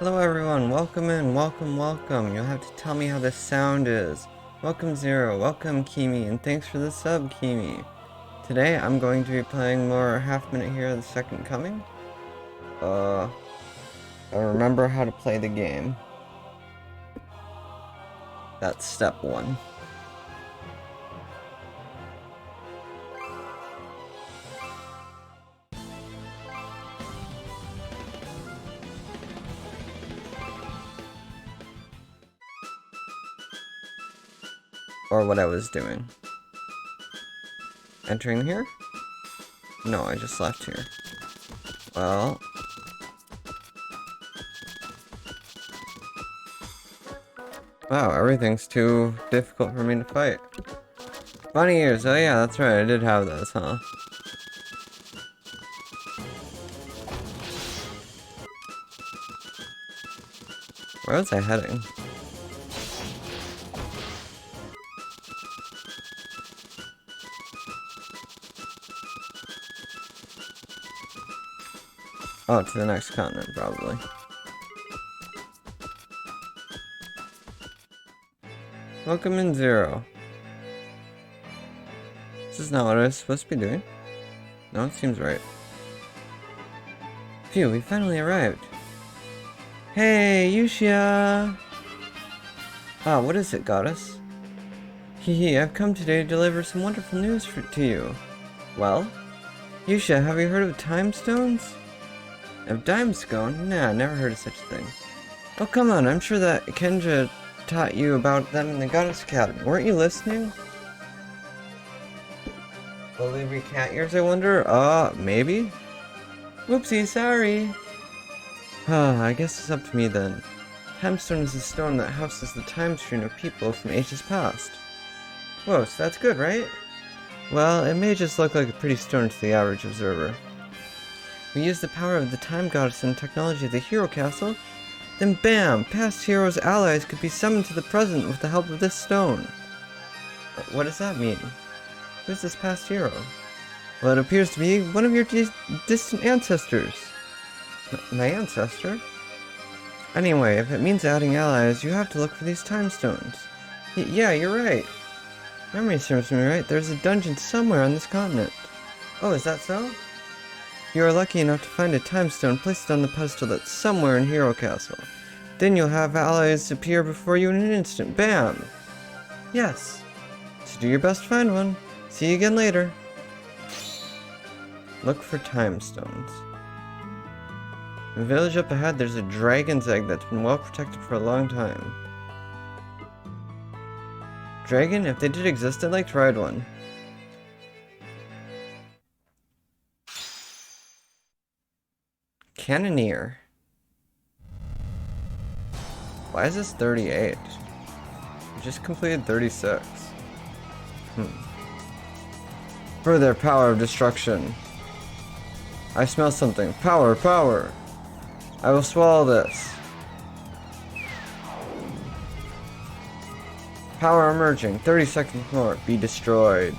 Hello everyone, welcome in, welcome. You'll have to tell me how this sound is. Welcome Zero, welcome Kimi, and thanks for the sub, Kimi. Today I'm going to be playing more Half Minute Hero the Second Coming. I remember how to play the game. That's step one. Or what I was doing. Entering here? No, I just left here. Well... Wow, everything's too difficult for me to fight. Bunny ears, oh yeah, that's right, I did have those, huh? Where was I heading? Oh, to the next continent, probably. Welcome in Zero. This is not what I was supposed to be doing. No, it seems right. Phew, we finally arrived. Hey, Yushia! Ah, what is it, goddess? Hehe, I've come today to deliver some wonderful news to you. Well? Yushia, have you heard of time stones? Of Dimestone? Nah, never heard of such a thing. Oh, come on, I'm sure that Kenja taught you about them in the Goddess Academy. Weren't you listening? Will they be cat ears, I wonder? Maybe? Whoopsie, sorry. I guess it's up to me then. Timestone is a stone that houses the time stream of people from ages past. Whoa, so that's good, right? Well, it may just look like a pretty stone to the average observer. We use the power of the Time Goddess and technology of the Hero Castle, then bam! Past heroes' allies could be summoned to the present with the help of this stone. What does that mean? Who's this past hero? Well, it appears to be one of your distant ancestors. My ancestor? Anyway, if it means adding allies, you have to look for these time stones. Yeah, you're right. Memory serves me right, there's a dungeon somewhere on this continent. Oh, is that so? You are lucky enough to find a time stone, place it on the pedestal that's somewhere in Hero Castle. Then you'll have allies appear before you in an instant. Bam! Yes. So do your best to find one. See you again later. Look for time stones. In the village up ahead, there's a dragon's egg that's been well protected for a long time. Dragon? If they did exist, I'd like to ride one. Cannoneer. Why is this 38? I just completed 36. For their power of destruction. I smell something. Power, power! I will swallow this. Power emerging. 30 seconds more. Be destroyed.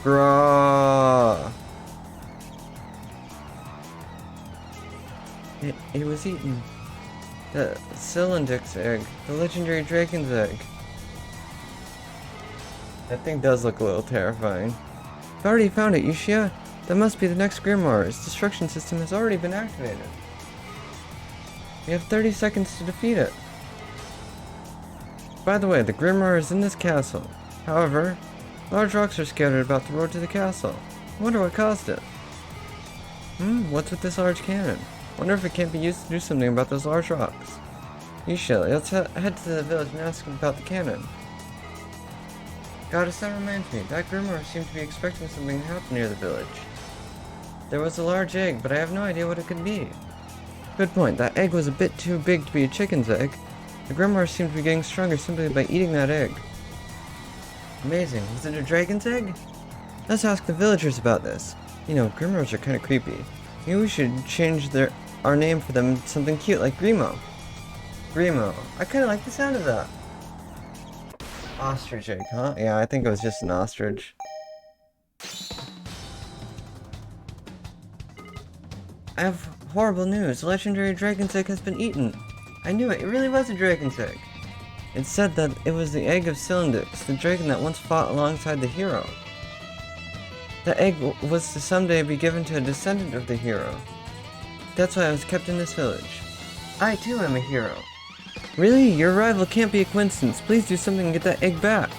Grah! It was eaten. The Cylindix egg. The legendary dragon's egg. That thing does look a little terrifying. I've already found it, Yushia. That must be the next Grimoire. Its destruction system has already been activated. We have 30 seconds to defeat it. By the way, the Grimoire is in this castle. However, large rocks are scattered about the road to the castle. I wonder what caused it. What's with this large cannon? Wonder if it can't be used to do something about those large rocks. Yushia, let's head to the village and ask him about the cannon. Goddess, that reminds me. That Grimoire seemed to be expecting something to happen near the village. There was a large egg, but I have no idea what it could be. Good point. That egg was a bit too big to be a chicken's egg. The Grimoire seemed to be getting stronger simply by eating that egg. Amazing. Was it a dragon's egg? Let's ask the villagers about this. You know, Grimoires are kind of creepy. Maybe we should change our name for them to something cute like Grimo. Grimo. I kind of like the sound of that. Ostrich egg, huh? Yeah, I think it was just an ostrich. I have horrible news. Legendary dragon's egg has been eaten. I knew it. It really was a dragon's egg. It said that it was the egg of Cylindix, the dragon that once fought alongside the hero. The egg was to someday be given to a descendant of the hero. That's why I was kept in this village. I too am a hero. Really? Your arrival can't be a coincidence. Please do something and get that egg back.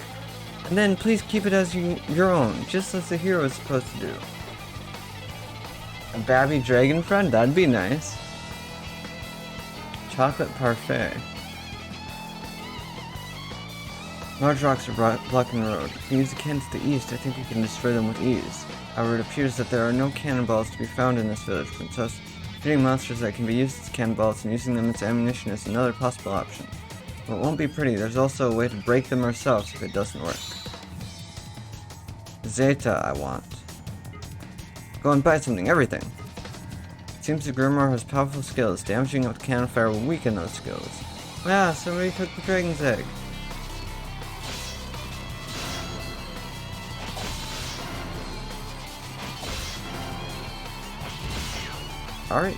And then please keep it as your own, just as the hero is supposed to do. A babby dragon friend? That'd be nice. Chocolate parfait. Large rocks are blocking the road. If we use the cannons to the east, I think we can destroy them with ease. However, it appears that there are no cannonballs to be found in this village, Princess. Shooting monsters that can be used as cannonballs and using them as ammunition is another possible option. But it won't be pretty. There's also a way to break them ourselves if it doesn't work. Zeta, I want. Go and buy something, everything. It seems the Grimoire has powerful skills. Damaging with cannon fire will weaken those skills. Wow, somebody took the dragon's egg. Alright.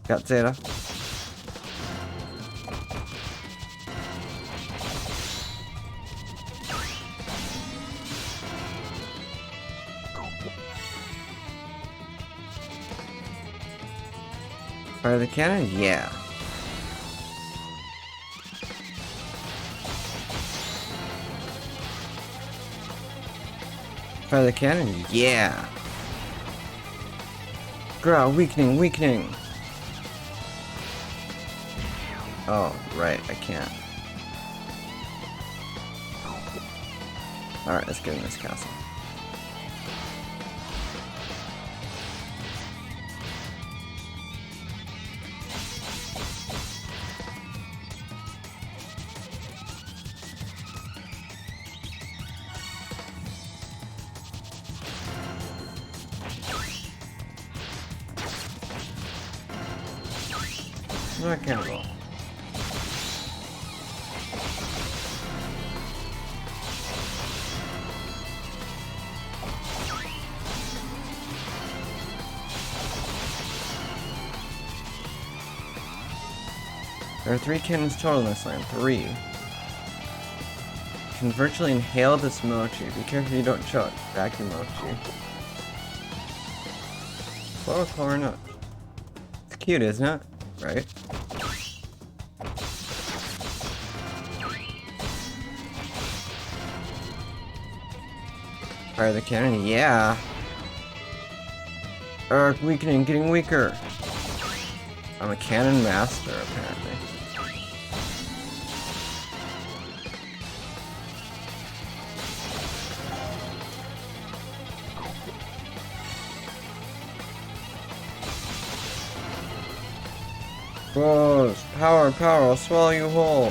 Got Zeta. Fire the cannon? Yeah. Fire the cannon? Yeah. Growl, weakening, weakening. Oh, right, I can't. Alright, let's get in this castle. Not cannibal. There are 3 cannons total in this land. 3. You can virtually inhale this mochi. Be careful you don't choke. Vacuum mochi. Chlorocore nut. It's cute, isn't it? Right? Fire the cannon? Yeah. Weakening, getting weaker. I'm a cannon master, apparently. Whoa, power, power, I'll swallow you whole.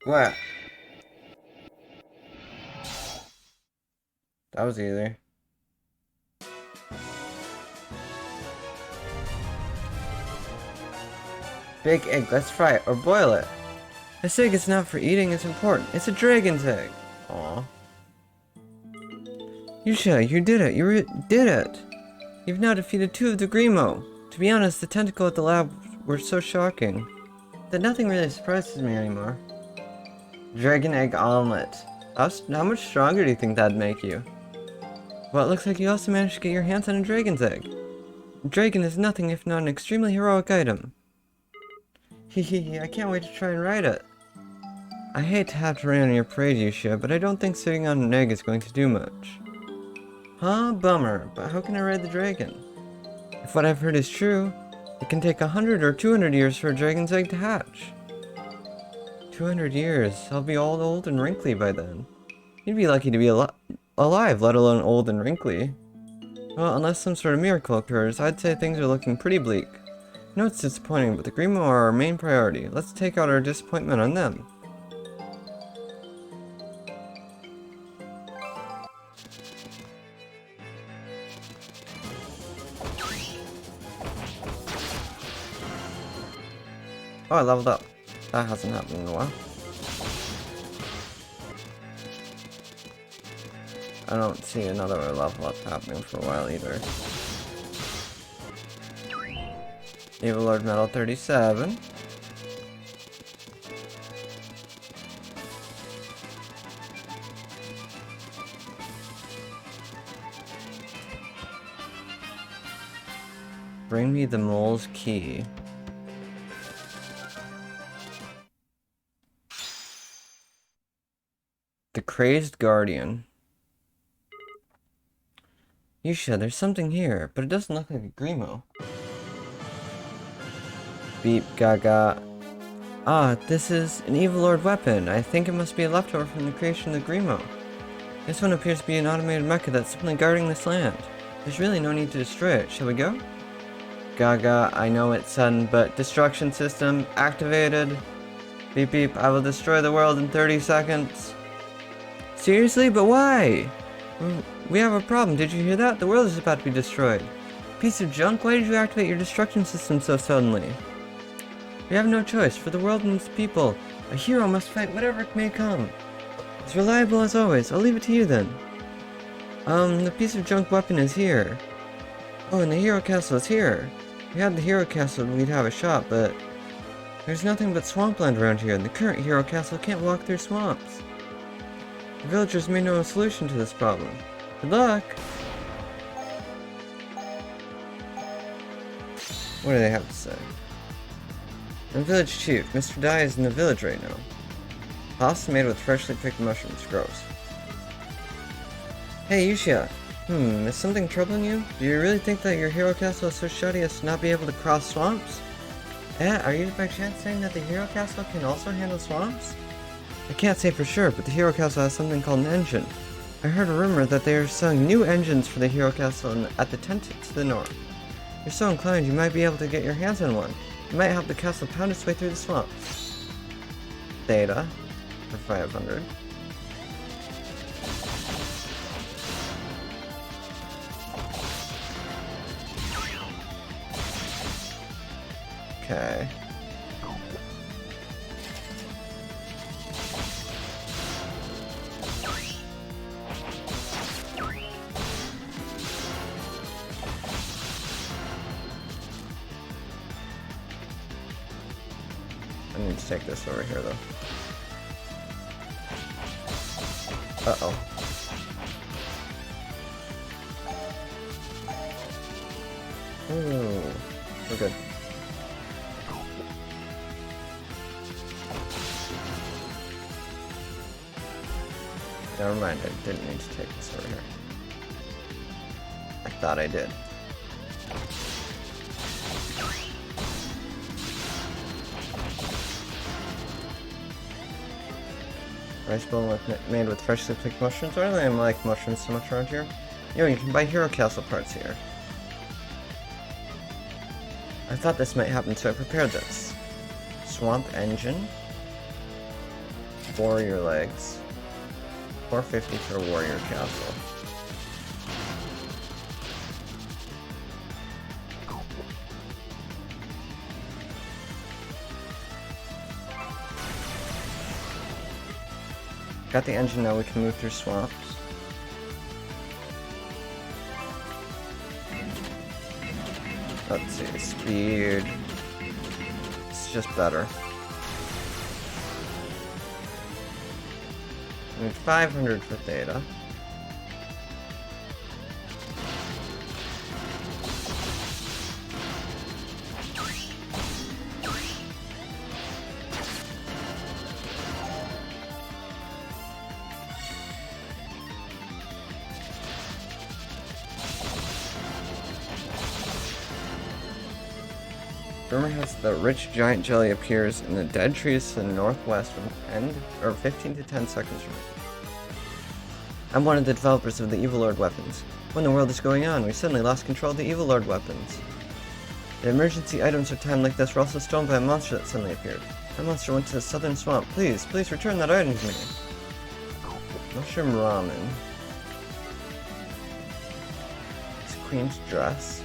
What? That was easy. Big egg, let's fry it, or boil it. This egg is not for eating, it's important. It's a dragon's egg. Aw. Yusha, you did it, did it! You've now defeated 2 of the Grimo. To be honest, the tentacle at the lab were so shocking that nothing really surprises me anymore. Dragon egg omelet. How much stronger do you think that'd make you? Well, it looks like you also managed to get your hands on a dragon's egg. A dragon is nothing if not an extremely heroic item. Hehehe, I can't wait to try and ride it. I hate to have to rain on your parade, Yusha, but I don't think sitting on an egg is going to do much. Huh? Bummer, but how can I ride the dragon? If what I've heard is true, it can take 100 or 200 years for a dragon's egg to hatch. 200 years? I'll be all old and wrinkly by then. You'd be lucky to be alive, let alone old and wrinkly. Well, unless some sort of miracle occurs, I'd say things are looking pretty bleak. I know it's disappointing, but the Grimo are our main priority. Let's take out our disappointment on them. Oh, I leveled up. That hasn't happened in a while. I don't see another level up happening for a while either. Evil Lord Medal 37. Bring me the mole's key. The Crazed Guardian. Yusha, there's something here, but it doesn't look like a Grimo. Beep, gaga. Ah, this is an Evil Lord weapon. I think it must be a leftover from the creation of the Grimo. This one appears to be an automated mecha that's simply guarding this land. There's really no need to destroy it. Shall we go? Gaga, I know it's sudden, but destruction system activated. Beep beep, I will destroy the world in 30 seconds. Seriously? But why? We have a problem, did you hear that? The world is about to be destroyed. Piece of junk, why did you activate your destruction system so suddenly? We have no choice, for the world and its people. A hero must fight whatever may come. As reliable as always, I'll leave it to you then. The piece of junk weapon is here. Oh, and the hero castle is here. If we had the hero castle, we'd have a shot, but there's nothing but swampland around here, and the current hero castle can't walk through swamps. The villagers may know a solution to this problem. Good luck! What do they have to say? The village chief, Mr. Dai is in the village right now. Pasta made with freshly picked mushrooms. Gross. Hey, Yusha. Is something troubling you? Do you really think that your hero castle is so shoddy as to not be able to cross swamps? Are you by chance saying that the hero castle can also handle swamps? I can't say for sure, but the hero castle has something called an engine. I heard a rumor that they are selling new engines for the hero castle at the tent to the north. If you're so inclined, you might be able to get your hands on one. It might help the castle pound its way through the swamps. Theta for 500. Okay. I need to take this over here though. Uh-oh. Ooh, we're good. Never mind, I didn't need to take this over here. I thought I did. Rice bowl made with freshly picked mushrooms. I really don't like mushrooms so much around here. Yo, you can buy Hero Castle parts here. I thought this might happen, so I prepared this. Swamp engine. Warrior legs. 450 for Warrior Castle. Got the engine now, we can move through swamps. Let's see, speed. It's just better. I need 500 for Theta. Rumor has the rich giant jelly appears in the dead trees to the northwest from 15 to 10 seconds from now. I'm one of the developers of the Evil Lord weapons. When the world is going on, we suddenly lost control of the Evil Lord weapons. The emergency items of time like this were also stolen by a monster that suddenly appeared. That monster went to the southern swamp. Please return that item to me. Mushroom ramen. It's Queen's dress.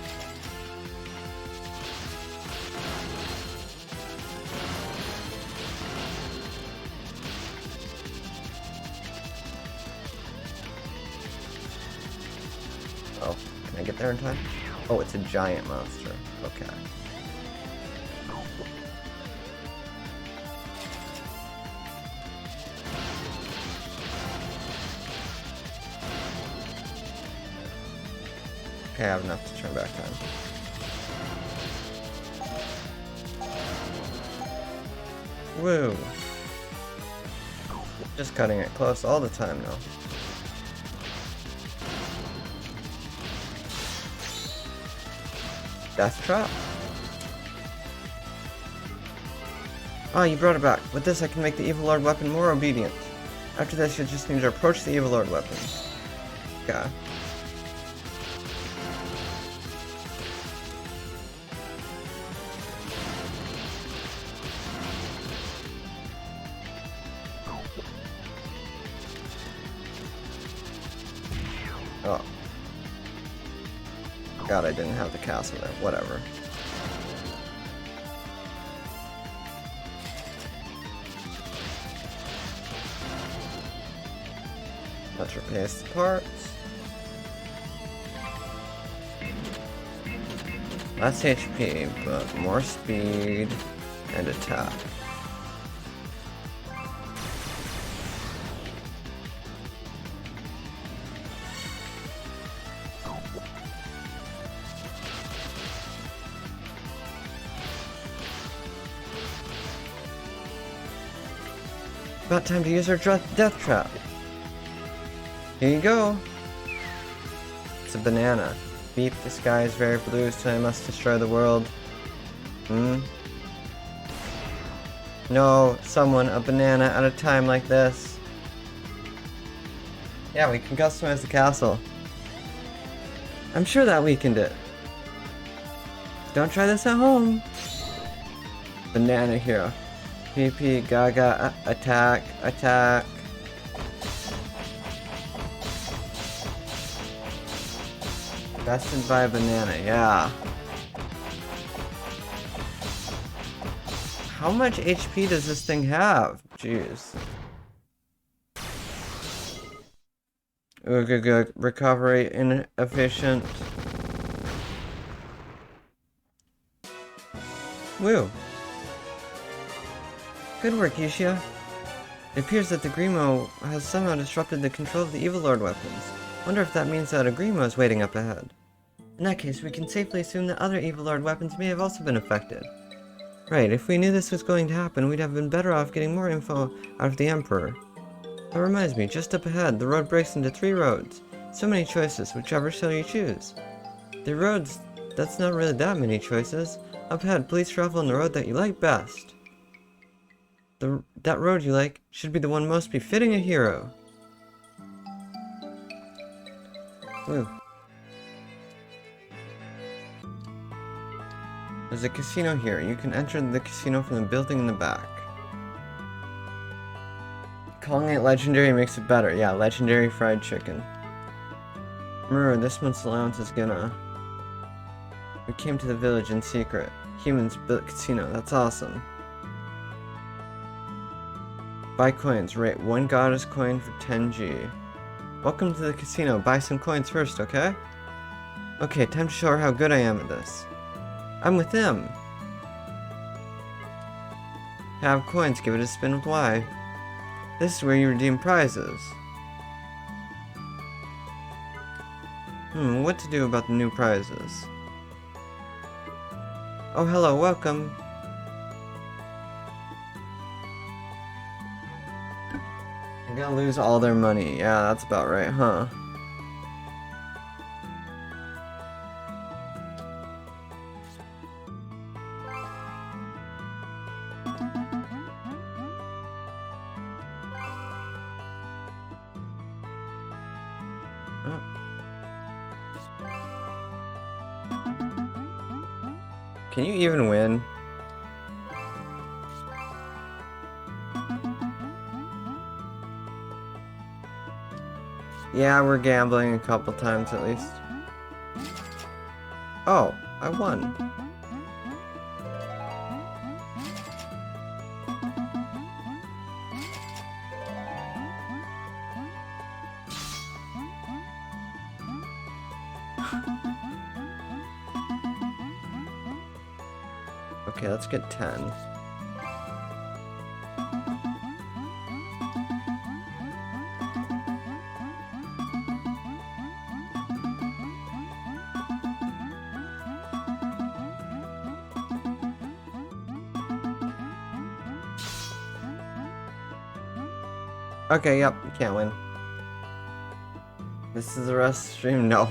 I get there in time? Oh, it's a giant monster. Okay. Okay, I have enough to turn back time. Woo! Just cutting it close all the time now. Death Trap? Ah, you brought it back. With this, I can make the Evil Lord weapon more obedient. After this, you just need to approach the Evil Lord weapon. Okay. Oh. God, I didn't have the castle there. Whatever. Let's replace the parts. Less HP, but more speed and attack. About time to use our death trap. Here you go. It's a banana. Beep, the sky is very blue, so I must destroy the world. No, someone, a banana at a time like this. Yeah, we can customize the castle. I'm sure that weakened it. Don't try this at home. Banana hero. PP, Gaga, attack, attack. Bested by a banana, yeah. How much HP does this thing have? Jeez. Good. Recovery inefficient. Woo. Good work, Yushia. It appears that the Grimo has somehow disrupted the control of the Evil Lord weapons. Wonder if that means that a Grimo is waiting up ahead. In that case, we can safely assume that other Evil Lord weapons may have also been affected. Right, if we knew this was going to happen, we'd have been better off getting more info out of the Emperor. That reminds me, just up ahead, the road breaks into 3 roads. So many choices, whichever shall you choose? The roads, that's not really that many choices. Up ahead, please travel on the road that you like best. That road you like should be the one most befitting a hero. Woo. There's a casino here. You can enter the casino from the building in the back. Calling it legendary makes it better. Yeah, legendary fried chicken. Remember, this month's allowance is gonna... We came to the village in secret. Humans built casino. That's awesome. Buy coins. Rate 1 goddess coin for 10G. Welcome to the casino. Buy some coins first, okay? Okay, time to show her how good I am at this. I'm with them. Have coins. Give it a spin with Y. This is where you redeem prizes. What to do about the new prizes? Oh, hello, welcome. They're gonna lose all their money. Yeah, that's about right, huh? Can you even win? Yeah, we're gambling a couple times at least. Oh, I won. Okay, let's get 10. Okay, yep, can't win. This is the rest stream? No.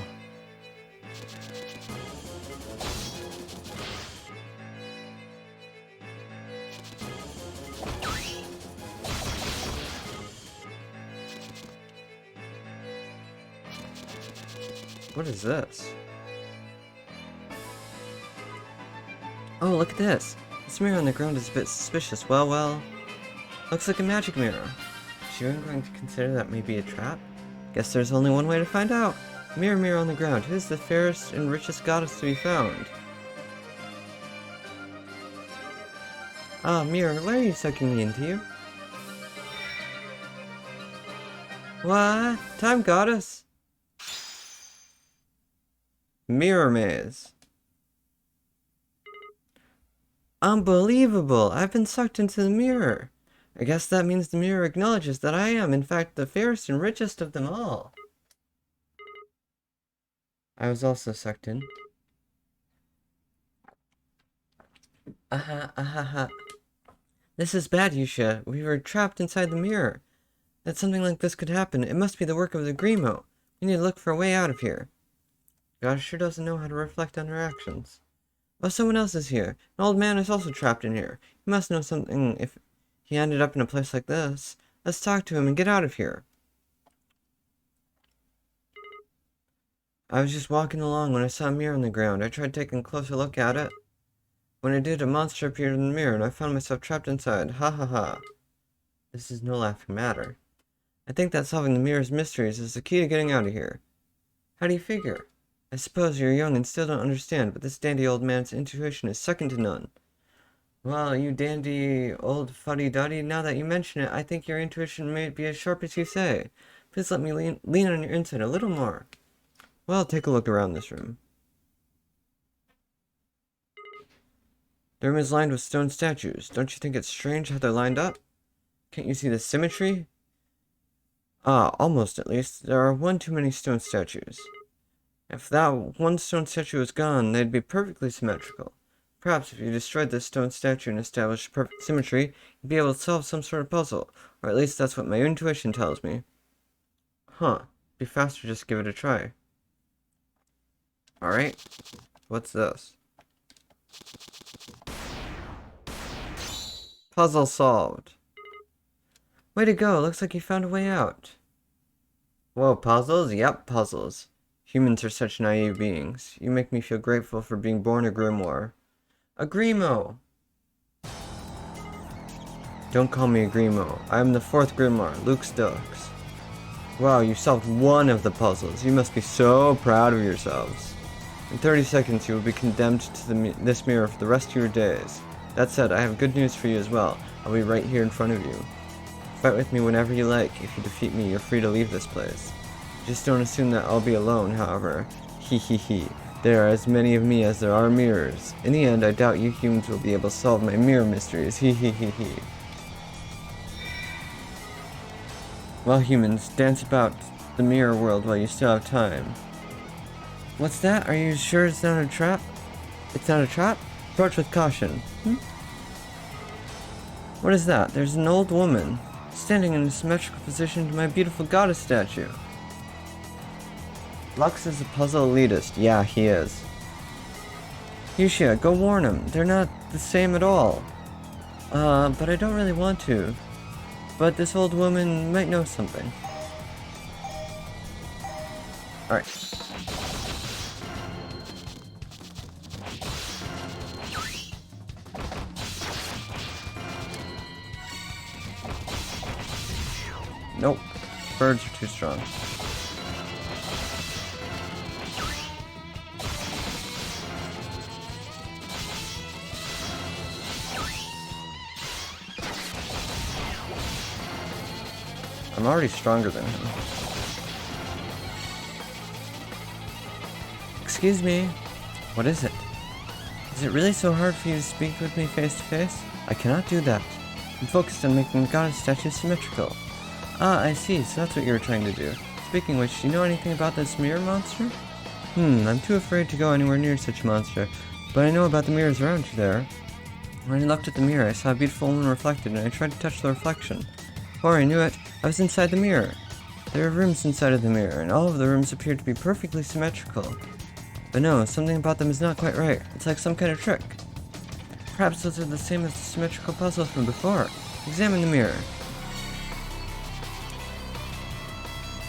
What is this? Oh, look at this. This mirror on the ground is a bit suspicious. Well, looks like a magic mirror. Is you going to consider that may be a trap? Guess there's only one way to find out. Mirror, mirror on the ground, who is the fairest and richest goddess to be found? Ah, mirror, why are you sucking me into you? What? Time goddess? Mirror maze. Unbelievable! I've been sucked into the mirror. I guess that means the mirror acknowledges that I am, in fact, the fairest and richest of them all. I was also sucked in. Aha. This is bad, Yushia. We were trapped inside the mirror. That something like this could happen. It must be the work of the Grimo. We need to look for a way out of here. God sure doesn't know how to reflect on her actions. Oh, someone else is here. An old man is also trapped in here. He must know something if he ended up in a place like this. Let's talk to him and get out of here. I was just walking along when I saw a mirror on the ground. I tried taking a closer look at it. When I did, a monster appeared in the mirror and I found myself trapped inside. Ha ha ha. This is no laughing matter. I think that solving the mirror's mysteries is the key to getting out of here. How do you figure? I suppose you're young and still don't understand, but this dandy old man's intuition is second to none. Well, you dandy old fuddy-duddy, now that you mention it, I think your intuition may be as sharp as you say. Please let me lean on your insight a little more. Well, take a look around this room. The room is lined with stone statues. Don't you think it's strange how they're lined up? Can't you see the symmetry? Ah, almost at least. There are one too many stone statues. If that one stone statue was gone, they'd be perfectly symmetrical. Perhaps if you destroyed this stone statue and established perfect symmetry, you'd be able to solve some sort of puzzle. Or at least that's what my intuition tells me. Huh. Be faster just give it a try. Alright. What's this? Puzzle solved. Way to go. Looks like you found a way out. Whoa, puzzles? Yep, puzzles. Humans are such naive beings. You make me feel grateful for being born a grimoire. A Grimo! Don't call me a Grimo. I am the fourth grimoire, Luke Stokes. Wow, you solved one of the puzzles. You must be so proud of yourselves. In 30 seconds, you will be condemned to this mirror for the rest of your days. That said, I have good news for you as well. I'll be right here in front of you. Fight with me whenever you like. If you defeat me, you're free to leave this place. Just don't assume that I'll be alone, however. Hee. There are as many of me as there are mirrors. In the end, I doubt you humans will be able to solve my mirror mysteries. Hee. Well, humans, dance about the mirror world while you still have time. What's that? Are you sure it's not a trap? It's not a trap? Approach with caution. What is that? There's an old woman standing in a symmetrical position to my beautiful goddess statue. Lux is a puzzle elitist. Yeah, he is. Yushia, go warn him. They're not the same at all. But I don't really want to. But this old woman might know something. Alright. Nope. Birds are too strong. I'm already stronger than him. Excuse me. What is it? Is it really so hard for you to speak with me face to face? I cannot do that. I'm focused on making the goddess statue symmetrical. Ah, I see, so that's what you were trying to do. Speaking of which, do you know anything about this mirror monster? I'm too afraid to go anywhere near such a monster, but I know about the mirrors around you there. When I looked at the mirror, I saw a beautiful woman reflected, and I tried to touch the reflection. Before I knew it, I was inside the mirror. There are rooms inside of the mirror, and all of the rooms appear to be perfectly symmetrical. But no, something about them is not quite right. It's like some kind of trick. Perhaps those are the same as the symmetrical puzzle from before. Examine the mirror.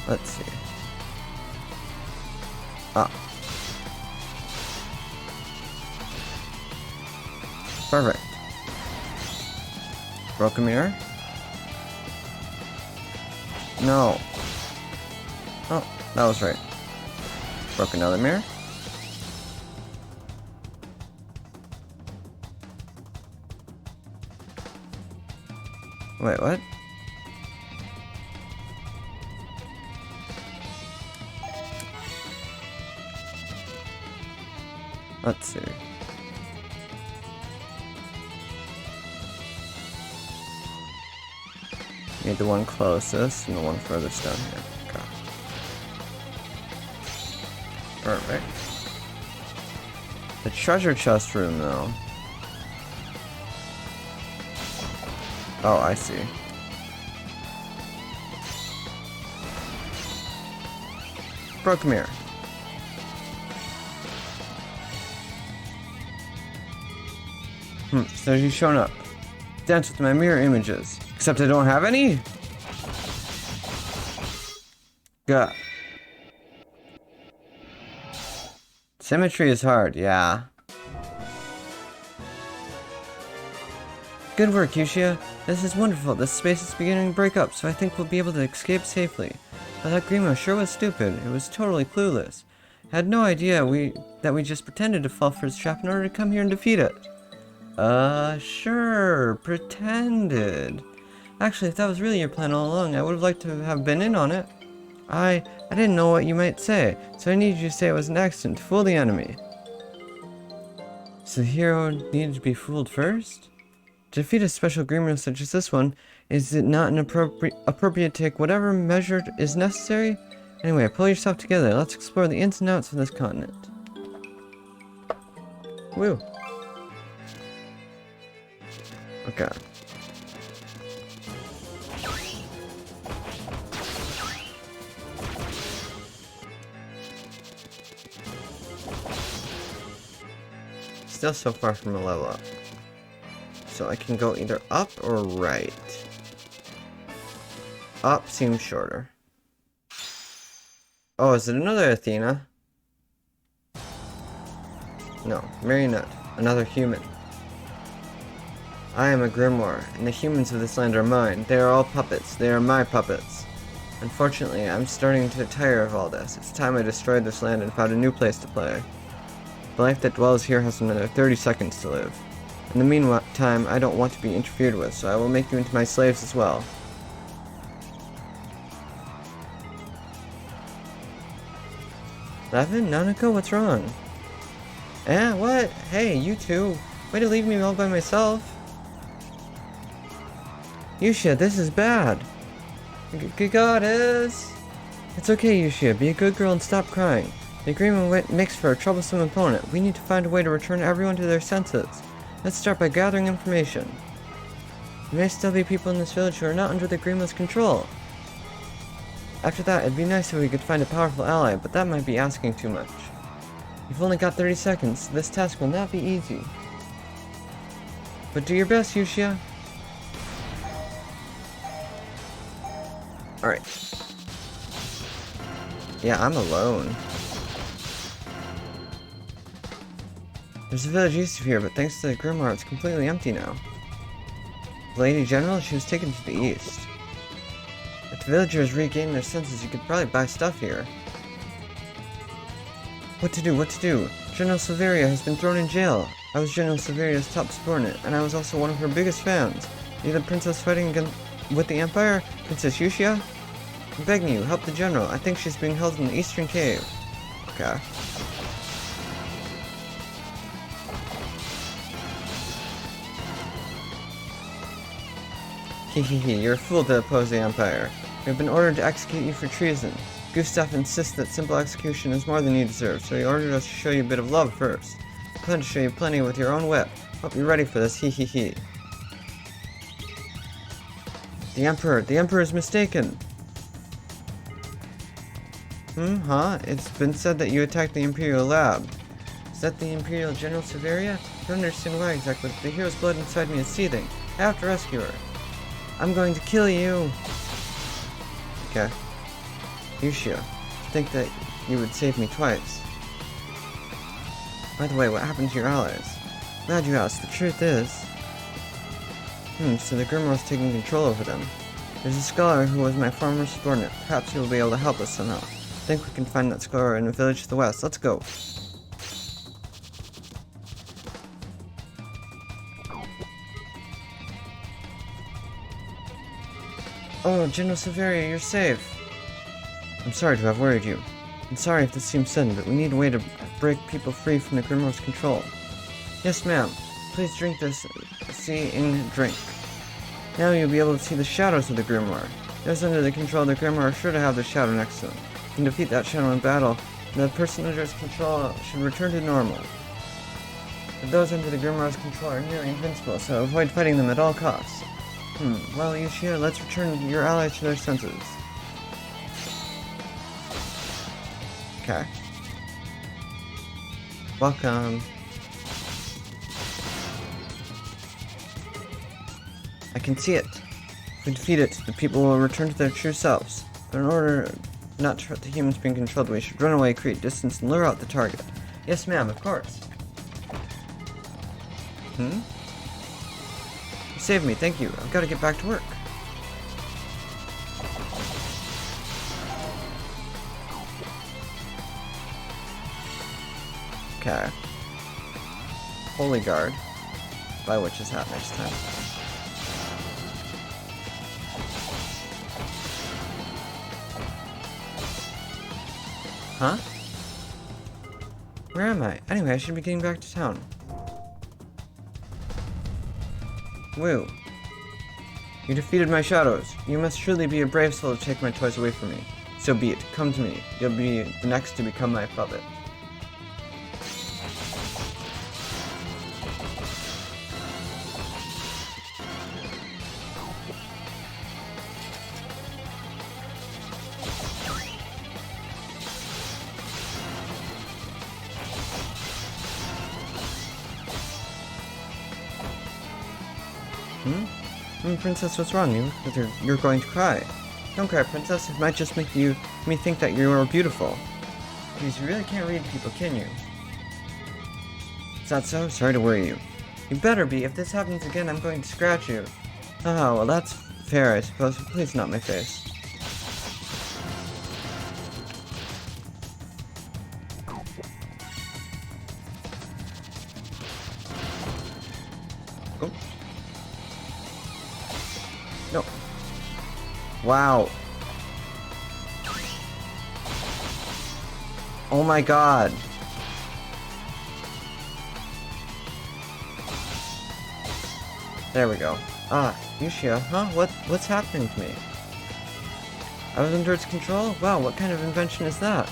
Let's see. Ah. Perfect. Broken mirror? No. Oh, that was right. Broke another mirror? Wait, what? Let's see. Need the one closest and the one furthest down here. Okay. Perfect. The treasure chest room, though. Oh, I see. Broken mirror. So she's shown up. Dance with my mirror images. Except I don't have any? Gah. Symmetry is hard, yeah. Good work, Yushia. This is wonderful. This space is beginning to break up, so I think we'll be able to escape safely. But that Grimo sure was stupid. It was totally clueless. Had no idea that we just pretended to fall for his trap in order to come here and defeat it. Sure, pretended. Actually, if that was really your plan all along, I would have liked to have been in on it. I didn't know what you might say, so I needed you to say it was an accident to fool the enemy. So the hero needed to be fooled first? To defeat a special Grimo such as this one, is it not appropriate to take whatever measure is necessary? Anyway, pull yourself together. Let's explore the ins and outs of this continent. Woo. Okay. Still so far from a level up. So I can go either up or right. Up seems shorter. Oh, is it another Athena? No, Marionette. Another human. I am a grimoire, and the humans of this land are mine. They are all puppets. They are my puppets. Unfortunately, I'm starting to tire of all this. It's time I destroyed this land and found a new place to play. The life that dwells here has another 30 seconds to live. In the meantime, I don't want to be interfered with, so I will make you into my slaves as well. Levin? Nanako, what's wrong? What? Hey, you two. Way to leave me all by myself. Yushia, this is bad. Goddess! It's okay, Yushia. Be a good girl and stop crying. The agreement makes for a troublesome opponent. We need to find a way to return everyone to their senses. Let's start by gathering information. There may still be people in this village who are not under the Grimo's control. After that, it'd be nice if we could find a powerful ally, but that might be asking too much. You've only got 30 seconds, so this task will not be easy. But do your best, Yushia. Alright. Yeah, I'm alone. There's a village east of here, but thanks to the Grimoire, it's completely empty now. The Lady General, she was taken to the east. If the villagers regain their senses, you could probably buy stuff here. What to do? General Silveria has been thrown in jail. I was General Silveria's top subordinate, and I was also one of her biggest fans. Are you the princess fighting with the Empire? Princess Yushia? I'm begging you, help the general. I think she's being held in the eastern cave. Okay. Hehehe, you're a fool to oppose the Empire. We have been ordered to execute you for treason. Gustav insists that simple execution is more than you deserve, so he ordered us to show you a bit of love first. I plan to show you plenty with your own whip. Hope you're ready for this, hehehe. The Emperor is mistaken! Huh? It's been said that you attacked the Imperial lab. Is that the Imperial General Severia? I don't understand why exactly, but the hero's blood inside me is seething. I have to rescue her. I'm going to kill you! Okay. Yushio, I think that you would save me twice. By the way, what happened to your allies? Glad you asked. The truth is... so the Grimoire's taking control over them. There's a scholar who was my former subordinate. Perhaps he will be able to help us somehow. I think we can find that scholar in a village to the west. Let's go. Oh, General Severia, you're safe. I'm sorry to have worried you. I'm sorry if this seems sudden, but we need a way to break people free from the Grimoire's control. Yes, ma'am. Please drink this. See and drink. Now you'll be able to see the shadows of the Grimoire. Those under the control of the Grimoire are sure to have the shadow next to them. You can defeat that shadow in battle, and the person under its control should return to normal. But those under the Grimoire's control are nearly invincible, so avoid fighting them at all costs. Well, Yushio, let's return your allies to their senses. Okay. Welcome. I can see it. If we defeat it, the people will return to their true selves. But in order not to hurt the humans being controlled, we should run away, create distance, and lure out the target. Yes, ma'am, of course. You saved me, thank you. I've got to get back to work. Okay. Holy Guard. Buy Witch's Hat next time. Huh? Where am I? Anyway, I should be getting back to town. Woo. You defeated my shadows. You must surely be a brave soul to take my toys away from me. So be it. Come to me. You'll be the next to become my puppet. Princess, what's wrong? You're going to cry. Don't cry, Princess. It might just make me think that you are beautiful. Because you really can't read people, can you? Is that so? Sorry to worry you. You better be. If this happens again, I'm going to scratch you. Oh, well, that's fair, I suppose. But please, not my face. Oh. No. Wow. Oh my god. There we go. Ah, Yushio, huh? What's happening to me? I was under its control? Wow, what kind of invention is that?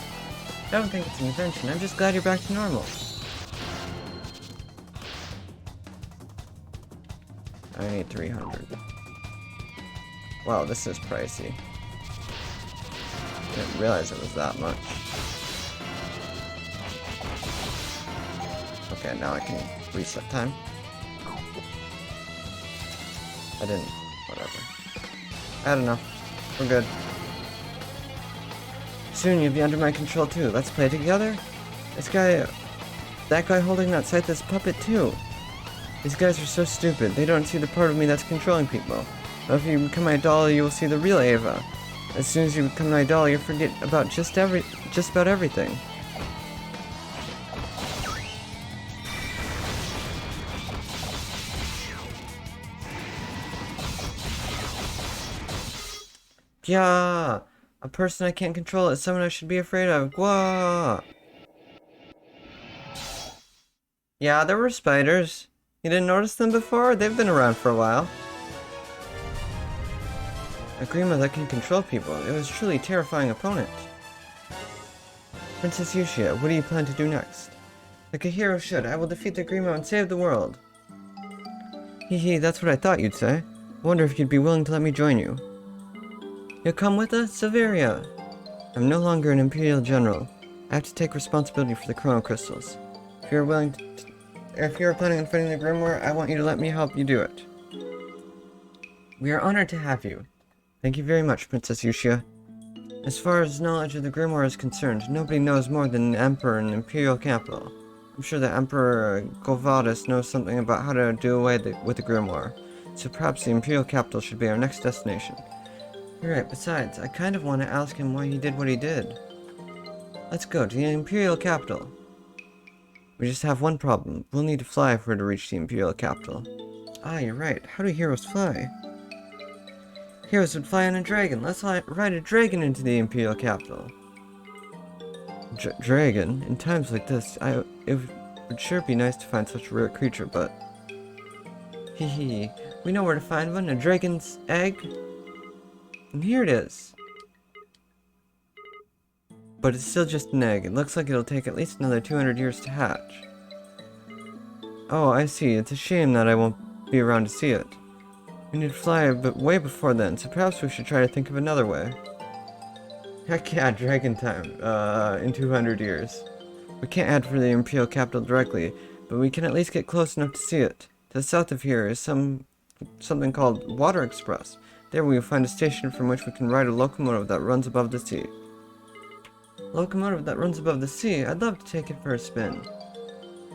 I don't think it's an invention. I'm just glad you're back to normal. I need 300. Wow, this is pricey. I didn't realize it was that much. Okay, now I can reset time. I didn't. Whatever. I had enough. We're good. Soon you'll be under my control too. Let's play together? That guy holding that Scytheless puppet too. These guys are so stupid. They don't see the part of me that's controlling people. But if you become my doll, you will see the real Ava. As soon as you become my doll, you'll forget about just about everything. Yeah, a person I can't control is someone I should be afraid of. Whoa. Yeah, there were spiders. You didn't notice them before? They've been around for a while. A Grima that can control people. It was a truly terrifying opponent. Princess Yushia, what do you plan to do next? Like a hero should, I will defeat the Grima and save the world. Hee, that's what I thought you'd say. I wonder if you'd be willing to let me join you. You'll come with us, Severia? I'm no longer an Imperial General. I have to take responsibility for the Chrono Crystals. If you're planning on fighting the Grimoire, I want you to let me help you do it. We are honored to have you. Thank you very much, Princess Yushia. As far as knowledge of the Grimoire is concerned, nobody knows more than the Emperor in the Imperial capital. I'm sure that Emperor Golvadis knows something about how to do away with the Grimoire, so perhaps the Imperial capital should be our next destination. You're right, besides, I kind of want to ask him why he did what he did. Let's go to the Imperial capital. We just have one problem. We'll need to fly if we're to reach the Imperial capital. Ah, you're right. How do heroes fly? Heroes would fly on a dragon. Let's ride a dragon into the Imperial capital. Dragon? In times like this, it would sure be nice to find such a rare creature, but... Hee, we know where to find one, a dragon's egg. And here it is. But it's still just an egg. It looks like it'll take at least another 200 years to hatch. Oh, I see. It's a shame that I won't be around to see it. We need to fly way before then, so perhaps we should try to think of another way. Heck yeah, dragon time, in 200 years. We can't head for the Imperial capital directly, but we can at least get close enough to see it. To the south of here is something called Water Express. There we will find a station from which we can ride a locomotive that runs above the sea. Locomotive that runs above the sea? I'd love to take it for a spin.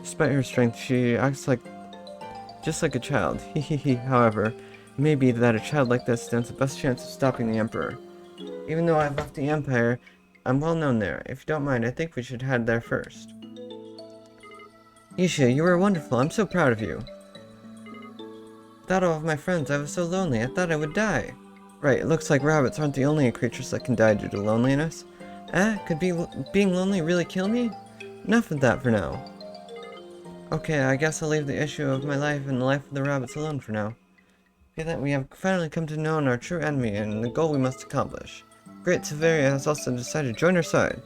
Despite her strength, she acts just like a child. However, it may be that a child like this stands the best chance of stopping the Emperor. Even though I've left the Empire, I'm well known there. If you don't mind, I think we should head there first. Yushia, you were wonderful. I'm so proud of you. Without all of my friends, I was so lonely. I thought I would die. Right, it looks like rabbits aren't the only creatures that can die due to loneliness. Could being lonely really kill me? Enough of that for now. Okay, I guess I'll leave the issue of my life and the life of the rabbits alone for now. I feel that we have finally come to know our true enemy and the goal we must accomplish. Great Severia has also decided to join our side.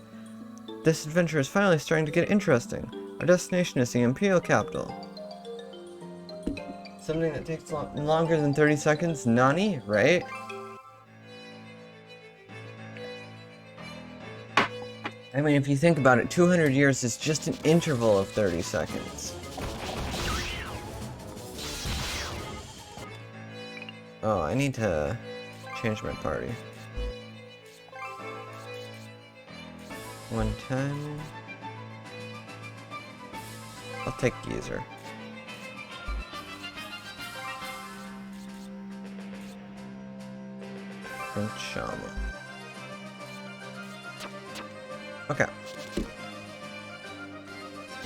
This adventure is finally starting to get interesting. Our destination is the Imperial capital. Something that takes longer than 30 seconds? Nani, right? I mean, if you think about it, 200 years is just an interval of 30 seconds. Oh, I need to change my party. 110. I'll take Geezer. And Shama. Okay.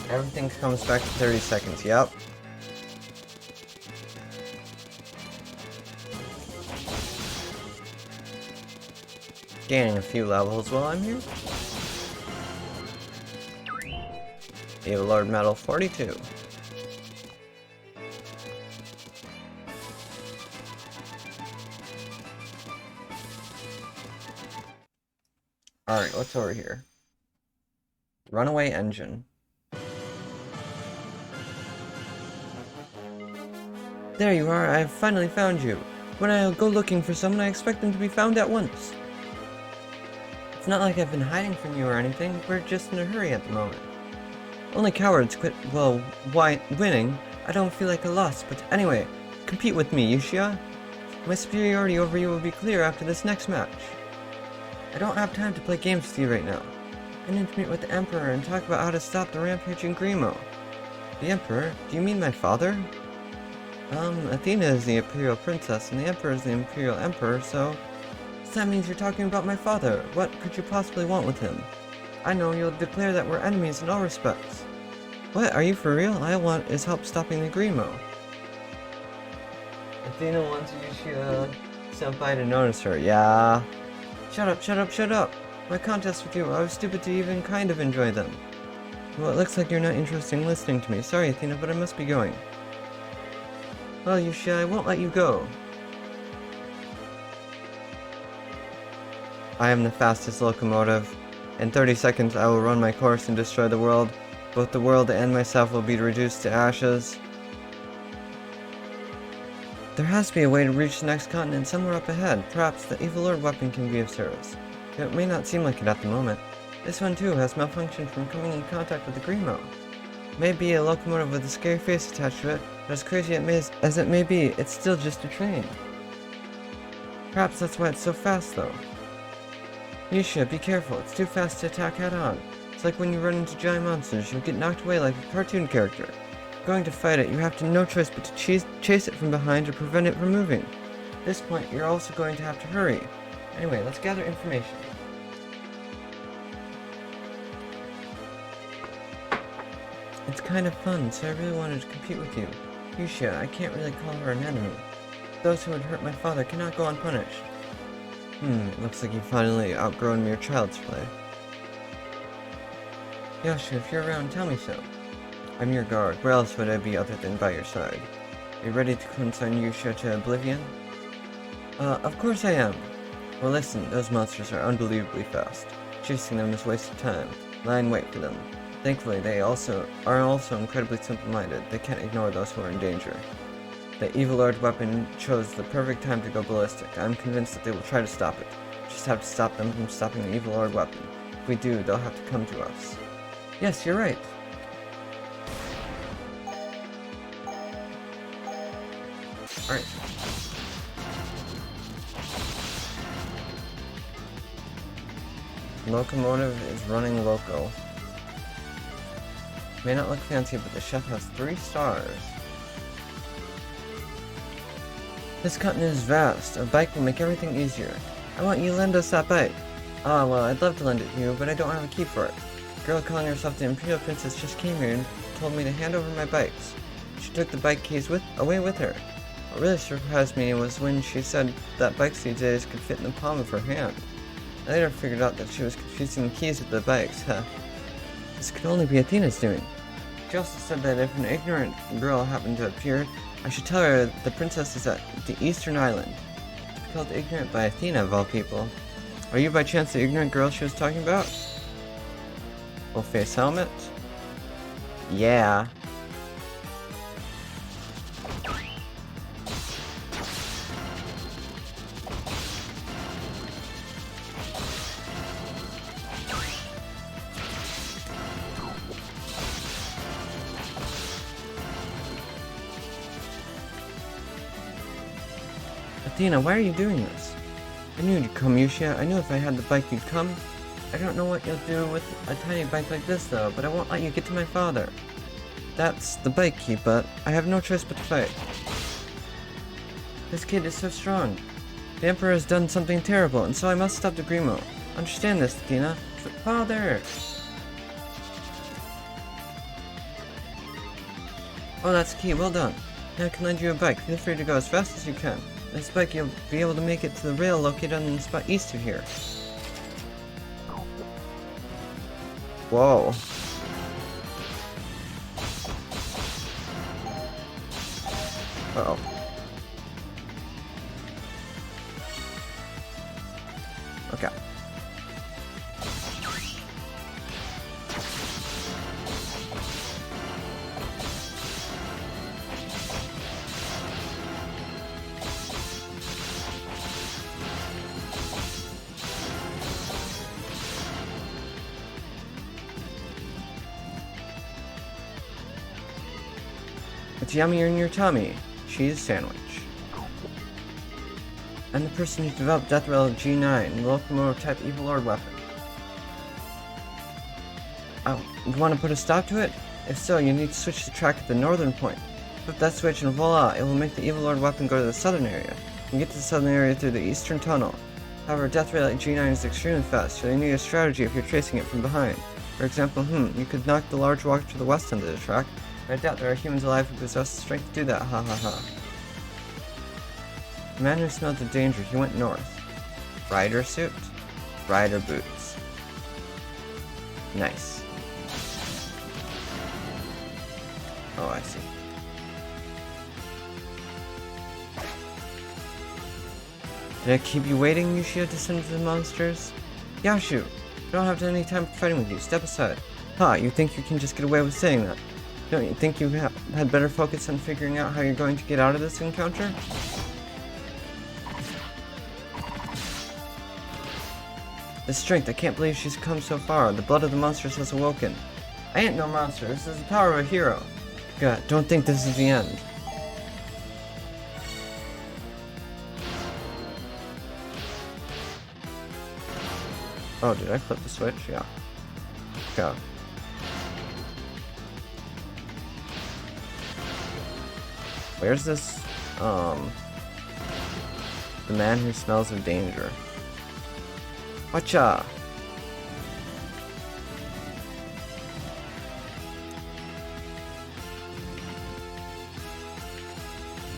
Everything comes back to 30 seconds, yep. Gaining a few levels while I'm here. Evil Lord Medal 42. Alright, what's over here? Runaway engine. There you are, I've finally found you. When I go looking for someone, I expect them to be found at once. It's not like I've been hiding from you or anything, we're just in a hurry at the moment. Only cowards quit, well, winning. I don't feel like a loss, but anyway, compete with me, Yushia. My superiority over you will be clear after this next match. I don't have time to play games with you right now. I need to meet with the Emperor and talk about how to stop the rampaging Grimo. The Emperor? Do you mean my father? Athena is the Imperial Princess, and the Emperor is the Imperial Emperor, so that means you're talking about my father. What could you possibly want with him? I know you'll declare that we're enemies in all respects. What, are you for real? All I want is help stopping the Grimo. Athena wants Yushia Senpai to notice her, yeah. Shut up, shut up, shut up! My contest with you, I was stupid to even kind of enjoy them. Well, it looks like you're not interested in listening to me. Sorry, Athena, but I must be going. Well, Yushia, I won't let you go. I am the fastest locomotive. In 30 seconds I will run my course and destroy the world. Both the world and myself will be reduced to ashes. There has to be a way to reach the next continent somewhere up ahead. Perhaps the Evil Lord weapon can be of service. It may not seem like it at the moment. This one too has malfunctioned from coming in contact with the Grimo. Maybe a locomotive with a scary face attached to it, but as crazy as it may be, it's still just a train. Perhaps that's why it's so fast though. Yusha, be careful, it's too fast to attack head on. It's like when you run into giant monsters, you'll get knocked away like a cartoon character. Going to fight it, you have no choice but to chase it from behind to prevent it from moving. At this point, you're also going to have to hurry. Anyway, let's gather information. It's kind of fun, so I really wanted to compete with you. Yusha, I can't really call her an enemy. Those who would hurt my father cannot go unpunished. It looks like you've finally outgrown your child's play. Yasha, if you're around, tell me so. I'm your guard. Where else would I be other than by your side? Are you ready to consign Yusha to oblivion? Of course I am. Well listen, those monsters are unbelievably fast. Chasing them is wasted time. Lie in wait for them. Thankfully, they are also incredibly simple-minded. They can't ignore those who are in danger. The Evil Lord weapon chose the perfect time to go ballistic. I'm convinced that they will try to stop it. Just have to stop them from stopping the Evil Lord weapon. If we do, they'll have to come to us. Yes, you're right. Alright. Locomotive is running loco. May not look fancy, but the chef has 3 stars. This continent is vast. A bike will make everything easier. I want you to lend us that bike. Ah, well, I'd love to lend it to you, but I don't have a key for it. A girl calling herself the Imperial Princess just came here and told me to hand over my bikes. She took the bike keys away with her. What really surprised me was when she said that bikes these days could fit in the palm of her hand. I later figured out that she was confusing the keys with the bikes. This could only be Athena's doing. She also said that if an ignorant girl happened to appear, I should tell her the princess is at the Eastern Island. To be called ignorant by Athena of all people. Are you by chance the ignorant girl she was talking about? Full face helmet? Yeah. Athena, why are you doing this? I knew you'd come, Yusha. I knew if I had the bike you'd come. I don't know what you'll do with a tiny bike like this though, but I won't let you get to my father. That's the bike key, but I have no choice but to fight. This kid is so strong. The Emperor has done something terrible, and so I must stop the Grimo. Understand this, Athena. Father! Oh, that's the key. Well done. Now I can lend you a bike. Feel free to go as fast as you can. This bike, you'll be able to make it to the rail located on the spot east of here. Whoa. Uh-oh. Okay. It's yummier in your tummy. Cheese sandwich. I'm the person who developed Death Relic G9, the locomotive type Evil Lord weapon. Oh, you want to put a stop to it? If so, you need to switch the track at the northern point. Flip that switch and voila, it will make the Evil Lord weapon go to the southern area. You can get to the southern area through the eastern tunnel. However, Death Relic G9 is extremely fast, so you need a strategy if you're chasing it from behind. For example, you could knock the large walker to the west end of the track. I doubt there are humans alive who possess the strength to do that, ha ha ha. The man who smelled the danger, he went north. Rider suit, rider boots. Nice. Oh, I see. Did I keep you waiting, Yushia, descendant of the monsters? Yashu! I don't have any time for fighting with you. Step aside. You think you can just get away with saying that? Don't you think you had better focus on figuring out how you're going to get out of this encounter? The strength, I can't believe she's come so far. The blood of the monsters has awoken. I ain't no monster, this is the power of a hero. God, don't think this is the end. Oh, did I flip the switch? Yeah. Go. Where's this, the man who smells of danger? Watcha!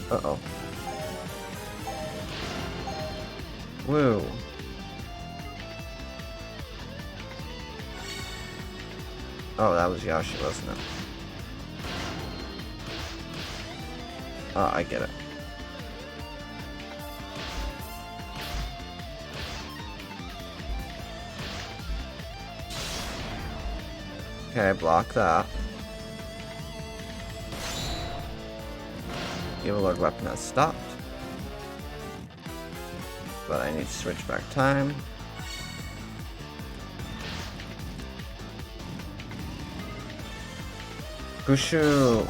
Uh-oh. Woo. Oh, that was Yashi, wasn't it? Oh, I get it. Okay, block that. Evil Lord weapon has stopped. But I need to switch back time. Bushu!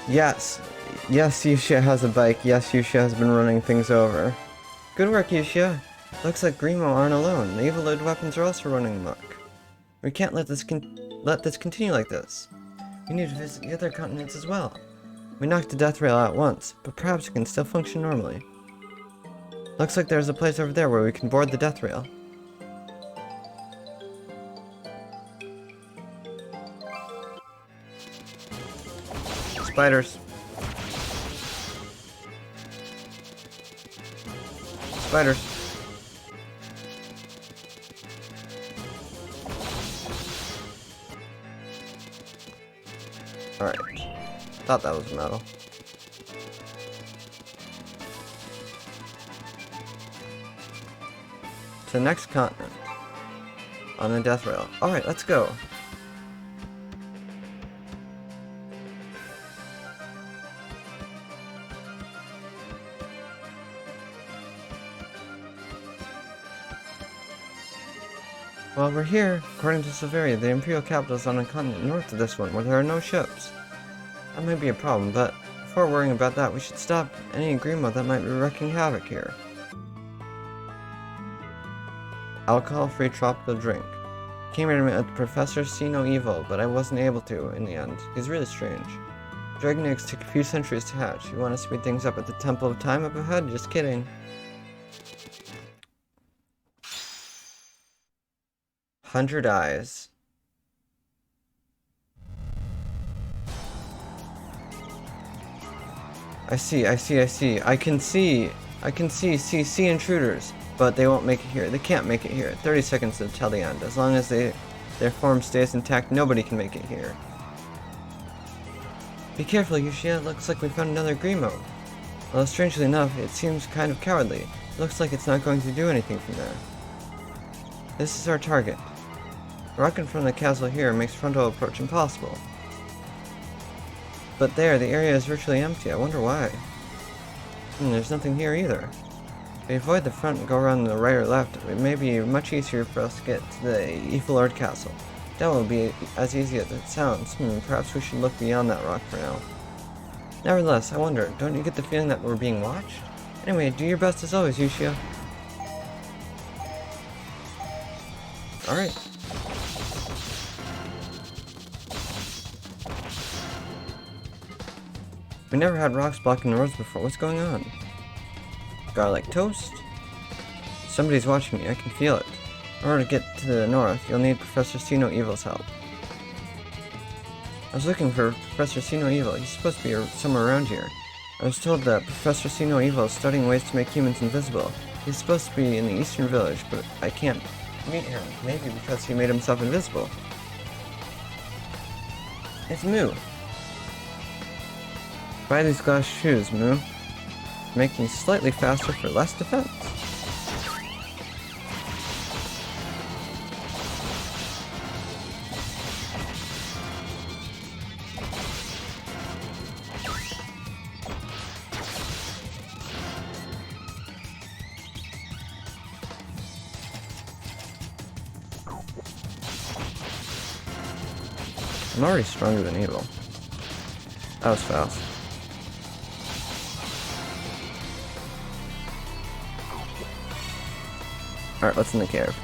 Yes. Yes, Yushia has a bike. Yes, Yushia has been running things over. Good work, Yushia. Looks like Grimo aren't alone. The evil load weapons are also running amok. We can't let this continue like this. We need to visit the other continents as well. We knocked the death rail out once, but perhaps it can still function normally. Looks like there's a place over there where we can board the death rail. Spiders. Spiders. Alright. Thought that was metal. To the next continent. On the death rail. Alright, let's go. Well, we're here. According to Silveria, the Imperial capital is on a continent north of this one, where there are no ships. That might be a problem, but before worrying about that, we should stop any Grimo that might be wreaking havoc here. Alcohol-free tropical drink. Came here to meet with Professor See No Evil, but I wasn't able to in the end. He's really strange. Dragon eggs take a few centuries to hatch. You want to speed things up at the Temple of Time up ahead? Just kidding. 100 eyes. I see. I can see intruders, but they won't make it here. They can't make it here. 30 seconds until the end. As long as their form stays intact, nobody can make it here. Be careful, Yushia. It looks like we found another Grimo. Although strangely enough, it seems kind of cowardly. It looks like it's not going to do anything from there. This is our target. Rocking from the castle here makes frontal approach impossible. But there, the area is virtually empty. I wonder why. There's nothing here either. If we avoid the front and go around the right or left, it may be much easier for us to get to the Evil Lord Castle. That will be as easy as it sounds. Perhaps we should look beyond that rock for now. Nevertheless, I wonder, don't you get the feeling that we're being watched? Anyway, do your best as always, Yushia. Alright. We never had rocks blocking the roads before. What's going on? Garlic toast? Somebody's watching me. I can feel it. In order to get to the north, you'll need Professor See No Evil's help. I was looking for Professor See No Evil. He's supposed to be somewhere around here. I was told that Professor See No Evil is studying ways to make humans invisible. He's supposed to be in the eastern village, but I can't meet him. Maybe because he made himself invisible. It's Moo. Buy these glass shoes, Moo. Make me slightly faster for less defense. I'm already stronger than evil. That was fast. Alright, let's in the cave.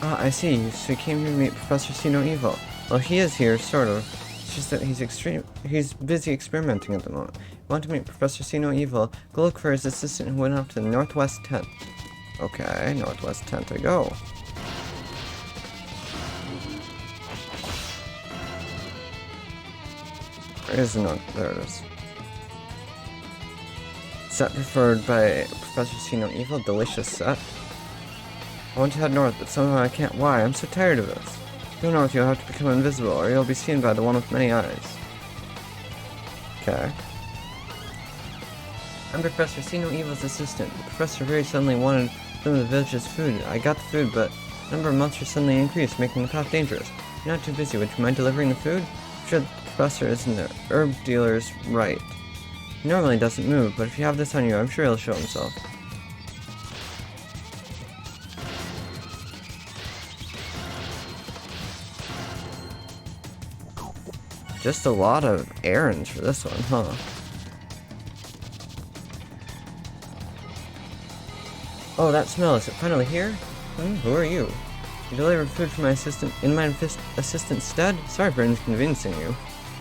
Ah, I see. So you came here to meet Professor See No Evil. Well, he is here, sort of. It's just that he's busy experimenting at the moment. Want to meet Professor See No Evil? Go look for his assistant who went off to the Northwest Tent. Okay, Northwest Tent I go. Where is the North? There it is. Set preferred by Professor See No Evil. Delicious set. I want to head north, but somehow I can't. Why? I'm so tired of this. Go north, you'll have to become invisible, or you'll be seen by the one with many eyes. Okay. I'm Professor See No Evil's assistant. The professor very suddenly wanted some of the village's food. I got the food, but the number of monsters suddenly increased, making the path dangerous. You're not too busy. Would you mind delivering the food? I'm sure the professor isn't the herb dealer's right. He normally doesn't move, but if you have this on you, I'm sure he'll show himself. Just a lot of errands for this one, huh? Oh, that smell, is it finally here? Who are you? You delivered food for my assistant in my assistant's stead? Sorry for inconveniencing you.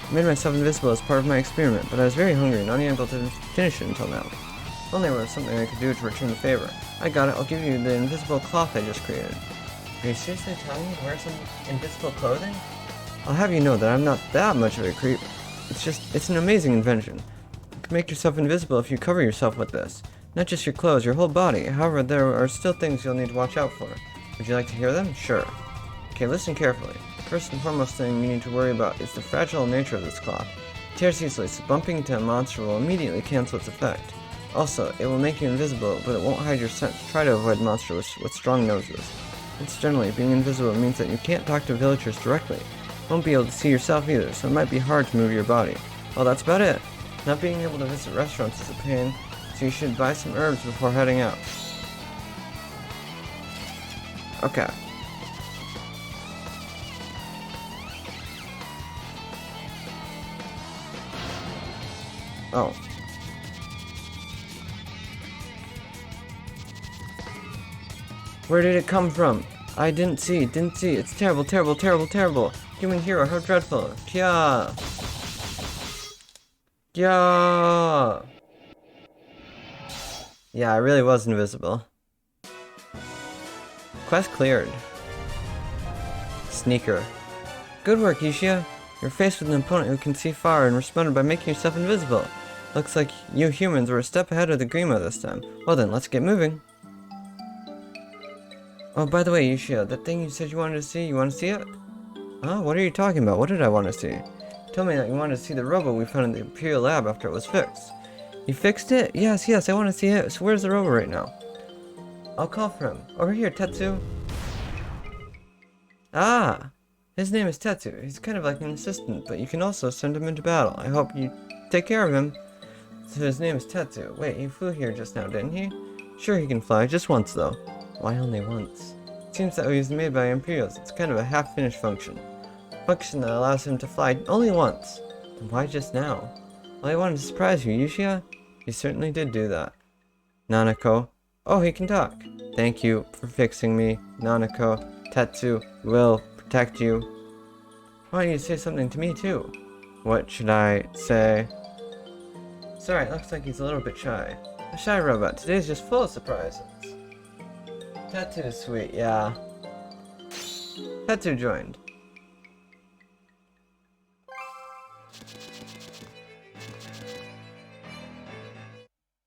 I made myself invisible as part of my experiment, but I was very hungry and unable to finish it until now. If only there was something I could do to return the favor. I got it, I'll give you the invisible cloth I just created. Are you seriously telling me to wear some invisible clothing? I'll have you know that I'm not that much of a creep. It's an amazing invention. You can make yourself invisible if you cover yourself with this. Not just your clothes, your whole body. However, there are still things you'll need to watch out for. Would you like to hear them? Sure. Okay, listen carefully. First and foremost thing you need to worry about is the fragile nature of this cloth. It tears easily, so bumping into a monster will immediately cancel its effect. Also, it will make you invisible, but it won't hide your scent. Try to avoid monsters with strong noses. Incidentally, being invisible means that you can't talk to villagers directly. You won't be able to see yourself either, so it might be hard to move your body. Well, that's about it. Not being able to visit restaurants is a pain, so you should buy some herbs before heading out. Okay. Oh. Where did it come from? I didn't see. It's terrible, terrible, terrible, terrible. Human hero, how dreadful. Kya. Yeah. Yeah, I really was invisible. Quest cleared. Sneaker. Good work, Yushia. You're faced with an opponent who can see far and responded by making yourself invisible. Looks like you humans were a step ahead of the Grima this time. Well then, let's get moving. Oh, by the way, Yushia, that thing you said you wanted to see, you want to see it? Huh? What are you talking about? What did I want to see? Tell me that you wanted to see the robo we found in the Imperial Lab after it was fixed. You fixed it? Yes, I want to see it. So where's the robo right now? I'll call for him. Over here, Tetsu. Ah! His name is Tetsu. He's kind of like an assistant, but you can also send him into battle. I hope you take care of him. So his name is Tetsu. Wait, he flew here just now, didn't he? Sure, he can fly. Just once, though. Why only once? It seems that he was made by Imperials. It's kind of a half-finished function. Function that allows him to fly only once. And why just now? Well, I wanted to surprise you, Yushia. He certainly did do that. Nanako. Oh, he can talk. Thank you for fixing me, Nanako. Tetsu will protect you. Why don't you say something to me, too? What should I say? Sorry, it looks like he's a little bit shy. A shy robot. Today's just full of surprises. Tetsu is sweet, yeah. Tetsu joined.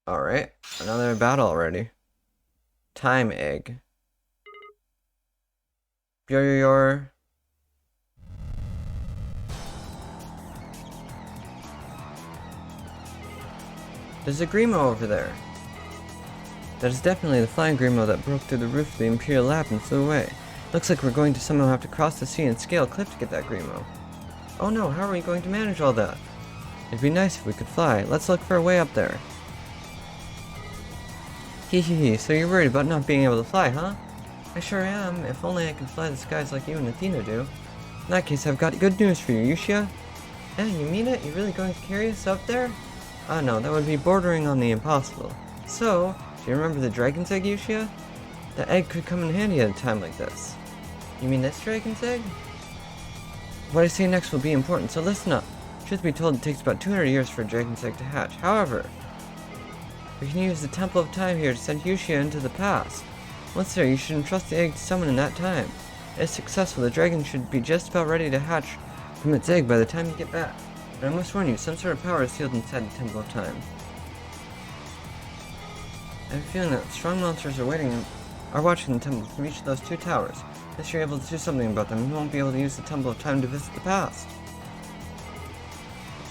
Alright, another battle already. Time egg. Yor. There's a Grimo over there. That is definitely the flying Grimo that broke through the roof of the Imperial Lab and flew away. Looks like we're going to somehow have to cross the sea and scale a cliff to get that Grimo. Oh no, how are we going to manage all that? It'd be nice if we could fly. Let's look for a way up there. Hehehe, so you're worried about not being able to fly, huh? I sure am. If only I could fly the skies like you and Athena do. In that case, I've got good news for you, Yushia. Eh, you mean it? You're really going to carry us up there? Ah no, that would be bordering on the impossible. So, do you remember the dragon's egg, Yushia? The egg could come in handy at a time like this. You mean this dragon's egg? What I say next will be important, so listen up. Truth be told, it takes about 200 years for a dragon's egg to hatch. However, we can use the Temple of Time here to send Yushia into the past. Once there, you should entrust the egg to someone in that time. If successful, the dragon should be just about ready to hatch from its egg by the time you get back. And I must warn you, some sort of power is sealed inside the Temple of Time. I have a feeling that strong monsters are watching the temple from each of those two towers. Unless you're able to do something about them, you won't be able to use the Temple of Time to visit the past.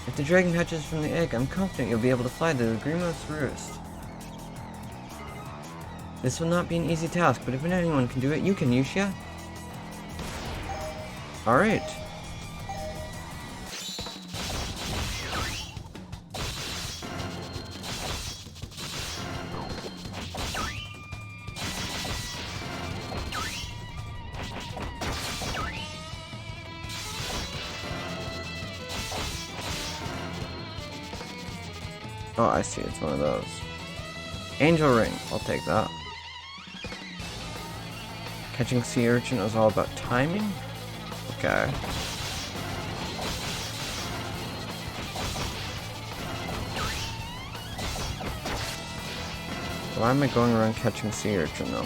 If the dragon hatches from the egg, I'm confident you'll be able to fly to the Grimo's roost. This will not be an easy task, but if anyone can do it, you can, Yushia. Alright. Oh, I see, it's one of those. Angel Ring, I'll take that. Catching sea urchin is all about timing? Okay. Why am I going around catching sea urchin though?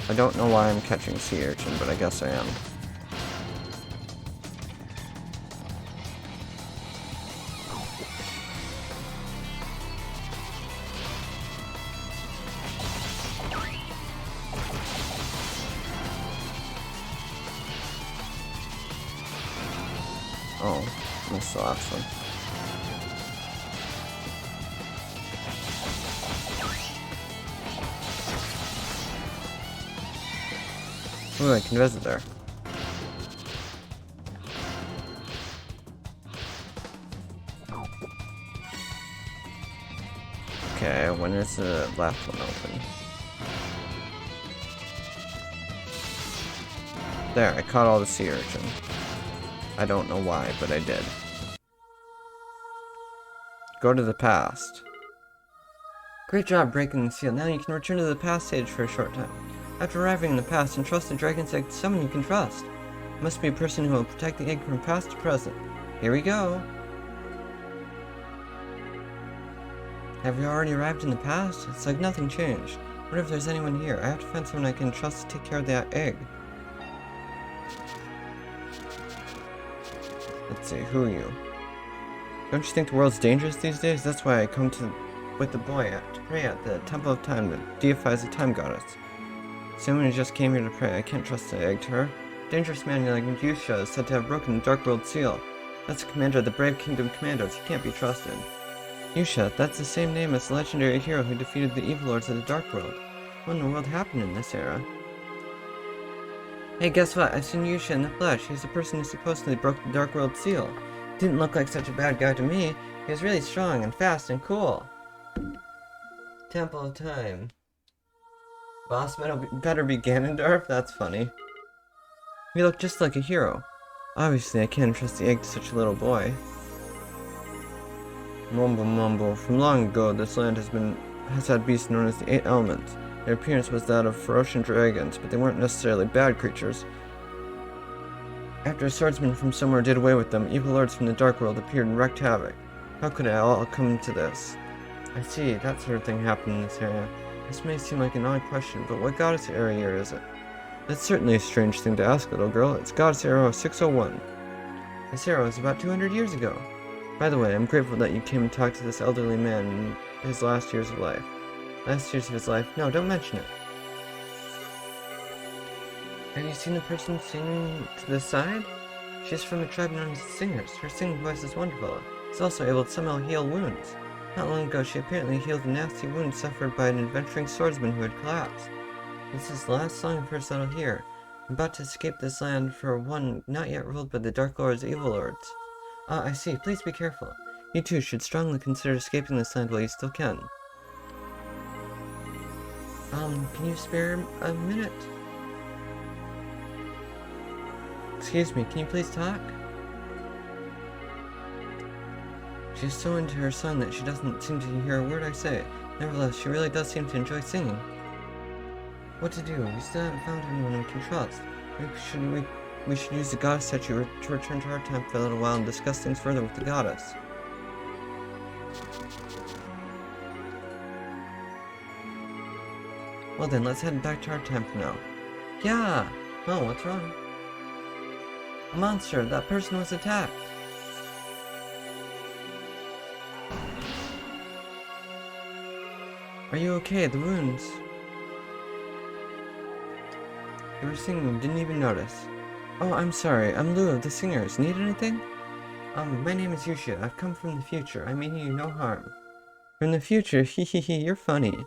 I don't know why I'm catching sea urchin, but I guess I am. Oh, missed the last one. Ooh, I can visit there. Okay, when is the last one open? There, I caught all the sea urchin. I don't know why, but I did. Go to the past. Great job breaking the seal. Now you can return to the past stage for a short time. After arriving in the past, entrust the dragon's egg to someone you can trust. It must be a person who will protect the egg from past to present. Here we go! Have you already arrived in the past? It's like nothing changed. What if there's anyone here? I have to find someone I can trust to take care of that egg. Let's see, who are you? Don't you think the world's dangerous these days? That's why I come with the boy to pray at the Temple of Time that deifies the Time Goddess. Someone who just came here to pray. I can't trust the egg to her. Dangerous man like Yushia is said to have broken the Dark World seal. That's the commander of the Brave Kingdom Commandos. He can't be trusted. Yushia, that's the same name as the legendary hero who defeated the evil lords of the Dark World. What in the world happened in this era? Hey, guess what? I've seen Yushia in the flesh. He's the person who supposedly broke the Dark World seal. Didn't look like such a bad guy to me. He was really strong and fast and cool. Temple of Time. Boss better be Ganondorf? That's funny. You look just like a hero. Obviously, I can't trust the egg to such a little boy. Mumble mumble. From long ago, this land has had beasts known as the Eight Elements. Their appearance was that of ferocious dragons, but they weren't necessarily bad creatures. After a swordsman from somewhere did away with them, evil lords from the Dark World appeared and wreaked havoc. How could it all come to this? I see, that sort of thing happened in this area. This may seem like an odd question, but what goddess area is it? That's certainly a strange thing to ask, little girl. It's Goddess Era 601. This era was about 200 years ago. By the way, I'm grateful that you came and talked to this elderly man in his last years of life. Last years of his life? No, don't mention it. Have you seen the person singing to the side? She's from a tribe known as the Singers. Her singing voice is wonderful. She's also able to somehow heal wounds. Not long ago, she apparently healed a nasty wound suffered by an adventuring swordsman who had collapsed. This is the last song of hers that I'll hear. I'm about to escape this land for one not yet ruled by the Dark Lord's evil lords. Ah, I see. Please be careful. You too should strongly consider escaping this land while you still can. Can you spare a minute? Excuse me, can you please talk? She's so into her song that she doesn't seem to hear a word I say. Nevertheless, she really does seem to enjoy singing. What to do? We still haven't found anyone we can trust. We should use the goddess statue to return to our temple for a little while and discuss things further with the goddess. Well then, let's head back to our temple now. Yeah! Oh, what's wrong? A monster! That person was attacked! Are you okay? The wounds... You were singing, didn't even notice. Oh, I'm sorry. I'm Lou of the Singers. Need anything? My name is Yushia. I've come from the future. I mean you no harm. From the future? Hehehe, you're funny.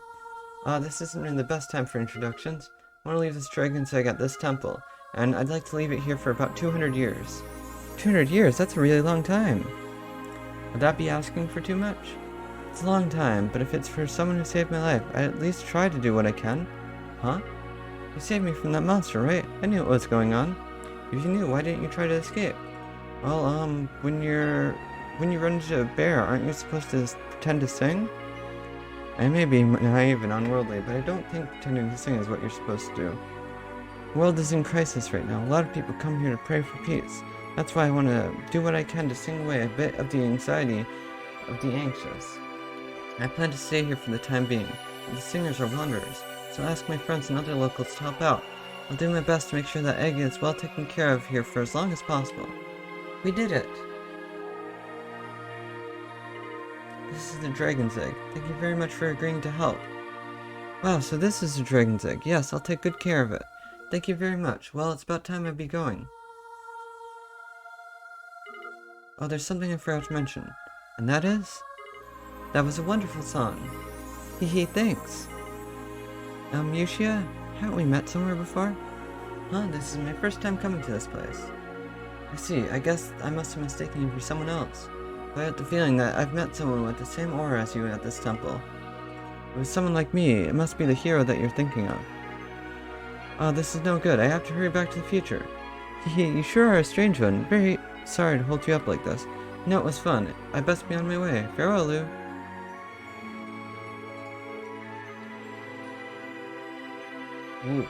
This isn't really the best time for introductions. I want to leave this dragon's egg at this temple, and I'd like to leave it here for about 200 years. 200 years? That's a really long time. Would that be asking for too much? It's a long time, but if it's for someone who saved my life, I'd at least try to do what I can. Huh? You saved me from that monster, right? I knew what was going on. If you knew, why didn't you try to escape? Well, when you run into a bear, aren't you supposed to pretend to sing? I may be naive and unworldly, but I don't think pretending to sing is what you're supposed to do. The world is in crisis right now. A lot of people come here to pray for peace. That's why I want to do what I can to sing away a bit of the anxiety of the anxious. I plan to stay here for the time being. The Singers are wanderers, so I'll ask my friends and other locals to help out. I'll do my best to make sure that Egg is well taken care of here for as long as possible. We did it! This is the dragon's egg. Thank you very much for agreeing to help. Wow, so this is the dragon's egg. Yes, I'll take good care of it. Thank you very much. Well, it's about time I'd be going. Oh, there's something I forgot to mention. And that is? That was a wonderful song. Hehe, thanks. Yushia, haven't we met somewhere before? Huh, this is my first time coming to this place. I see, I guess I must have mistaken you for someone else. But I have the feeling that I've met someone with the same aura as you at this temple. It was someone like me. It must be the hero that you're thinking of. Oh, this is no good. I have to hurry back to the future. Hehe, you sure are a strange one. Very sorry to hold you up like this. No, it was fun. I best be on my way. Farewell, Lou. Whoosh.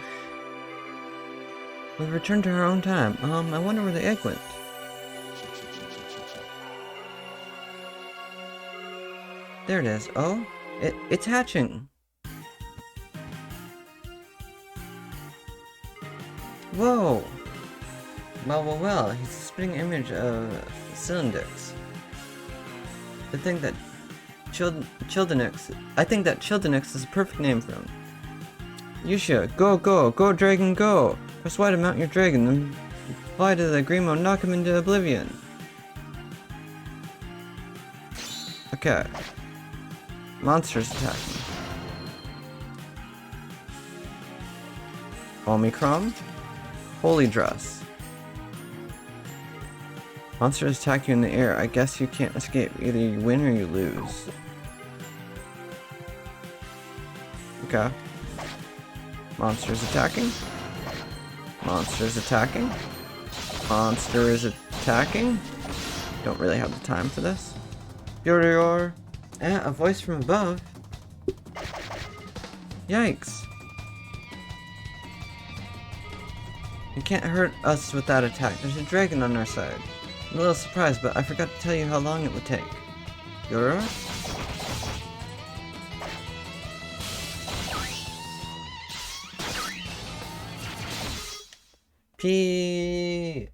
We've returned to our own time. I wonder where the egg went. There it is. Oh, it's hatching. Whoa! Well, he's a spitting image of Cylindix. I think that Childenix is a perfect name for him. Yushia, go, dragon, go! Press Y to mount your dragon, then fly to the Grimo and knock him into oblivion. Okay. Monsters attacking. Omicron. Holy Dress. Monsters attack you in the air. I guess you can't escape. Either you win or you lose. Okay. Monsters attacking. Monsters attacking. Monster is attacking. Don't really have the time for this. Yorior. A voice from above. Yikes. You can't hurt us with that attack. There's a dragon on our side. I'm a little surprised, but I forgot to tell you how long it would take. Yura? P.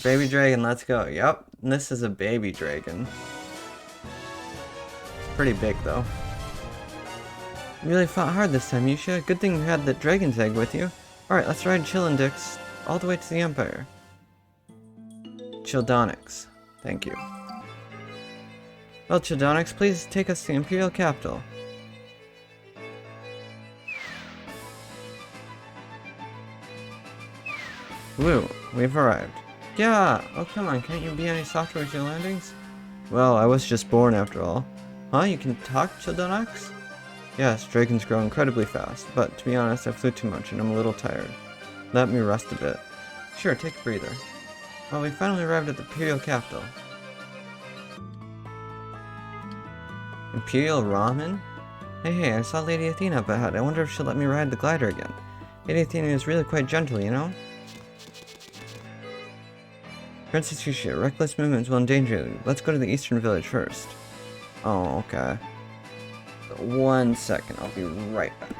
Baby dragon, let's go. Yup, this is a baby dragon. Pretty big though. You really fought hard this time, Yushia. Good thing you had the dragon's egg with you. Alright, let's ride Chillendix all the way to the Empire. Childonix. Thank you. Well, Childonix, please take us to the Imperial Capital. Woo, we've arrived. Yeah! Oh, come on, can't you be any softer with your landings? Well, I was just born after all. Huh? You can talk, Childonix? Yes, dragons grow incredibly fast, but to be honest, I flew too much and I'm a little tired. Let me rest a bit. Sure, take a breather. Well, we finally arrived at the Imperial Capital. Imperial Ramen? Hey, I saw Lady Athena up ahead. I wonder if she'll let me ride the glider again. Lady Athena is really quite gentle, you know? Princess Yushia, reckless movements will endanger you. Let's go to the eastern village first. Oh, okay. 1 second, I'll be right back.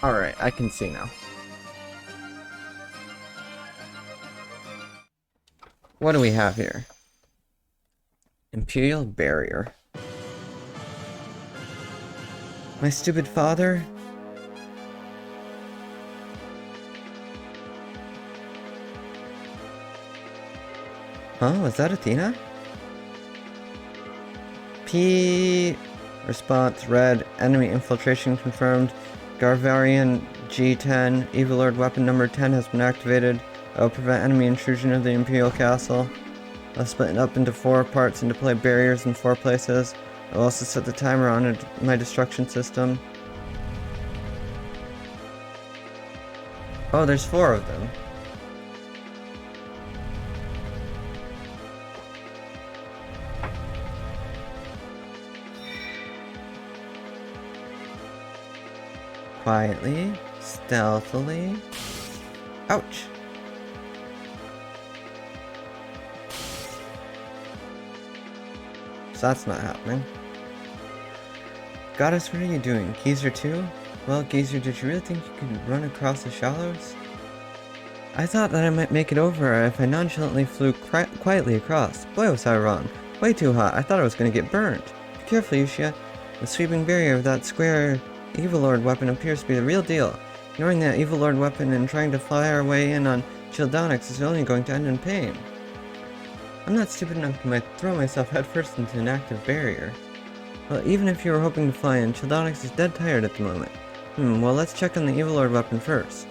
Alright, I can see now. What do we have here? Imperial Barrier. My stupid father? Huh? Was that Athena? P... Response, red. Enemy infiltration confirmed. Garvarian G10, Evil Lord weapon number 10 has been activated. I will prevent enemy intrusion of the Imperial Castle. I'll split it up into 4 parts and deploy barriers in 4 places. I will also set the timer on my destruction system. Oh, there's 4 of them. Quietly, stealthily. Ouch! So that's not happening. Goddess, what are you doing? Geezer too? Well, Geezer, did you really think you could run across the shallows? I thought that I might make it over if I nonchalantly flew quietly across. Boy, was I wrong. Way too hot. I thought I was going to get burned. Be careful, Yushia. The sweeping barrier of that square Evil Lord weapon appears to be the real deal. Ignoring that Evil Lord weapon and trying to fly our way in on Childonix is only going to end in pain. I'm not stupid enough to throw myself headfirst into an active barrier. Well, even if you were hoping to fly in, Childonix is dead tired at the moment. Well, let's check on the Evil Lord weapon first.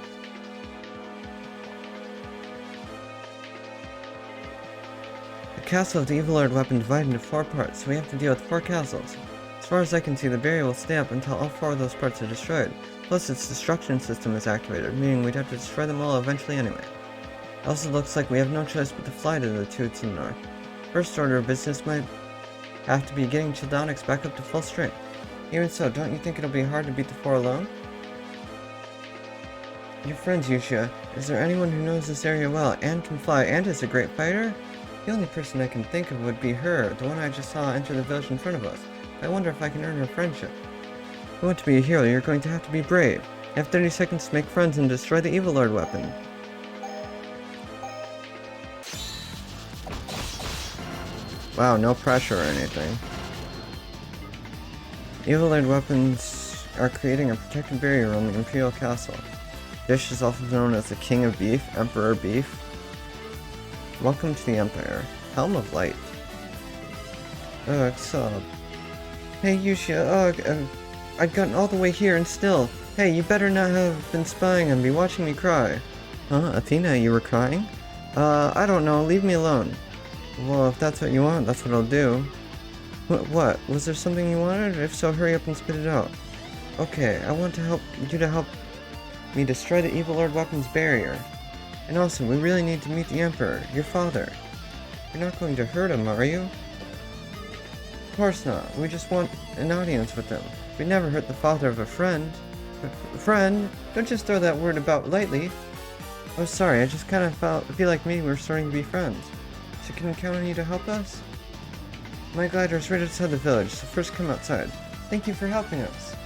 The castle of the Evil Lord weapon divided into 4 parts, so we have to deal with 4 castles. As far as I can see, the barrier will stay up until all 4 of those parts are destroyed. Plus, its destruction system is activated, meaning we'd have to destroy them all eventually anyway. It also looks like we have no choice but to fly to the 2 to the north. First order of business might have to be getting Childonix back up to full strength. Even so, don't you think it'll be hard to beat the 4 alone? Your friends, Yushia. Is there anyone who knows this area well and can fly and is a great fighter? The only person I can think of would be her, the one I just saw enter the village in front of us. I wonder if I can earn her friendship. If you want to be a hero, you're going to have to be brave. You have 30 seconds to make friends and destroy the Evil Lord weapon. Wow, no pressure or anything. Evil Lord weapons are creating a protective barrier around the Imperial Castle. Dish is also known as the King of Beef, Emperor Beef. Welcome to the Empire. Helm of Light. Ugh, sub. Hey Yushia, ugh, I'd gotten all the way here and still. Hey, you better not have been spying on me, watching me cry. Huh, Athena, you were crying? I don't know, leave me alone. Well, if that's what you want, that's what I'll do. What? Was there something you wanted? If so, hurry up and spit it out. Okay, I want to help you to help me destroy the Evil Lord Weapon's barrier. And also, we really need to meet the Emperor, your father. You're not going to hurt him, are you? Of course not. We just want an audience with him. We never hurt the father of a friend. Friend? Don't just throw that word about lightly. Oh, sorry, I just kind of feel like maybe we're starting to be friends. So can we count on you to help us? My glider is right outside the village, so first come outside. Thank you for helping us.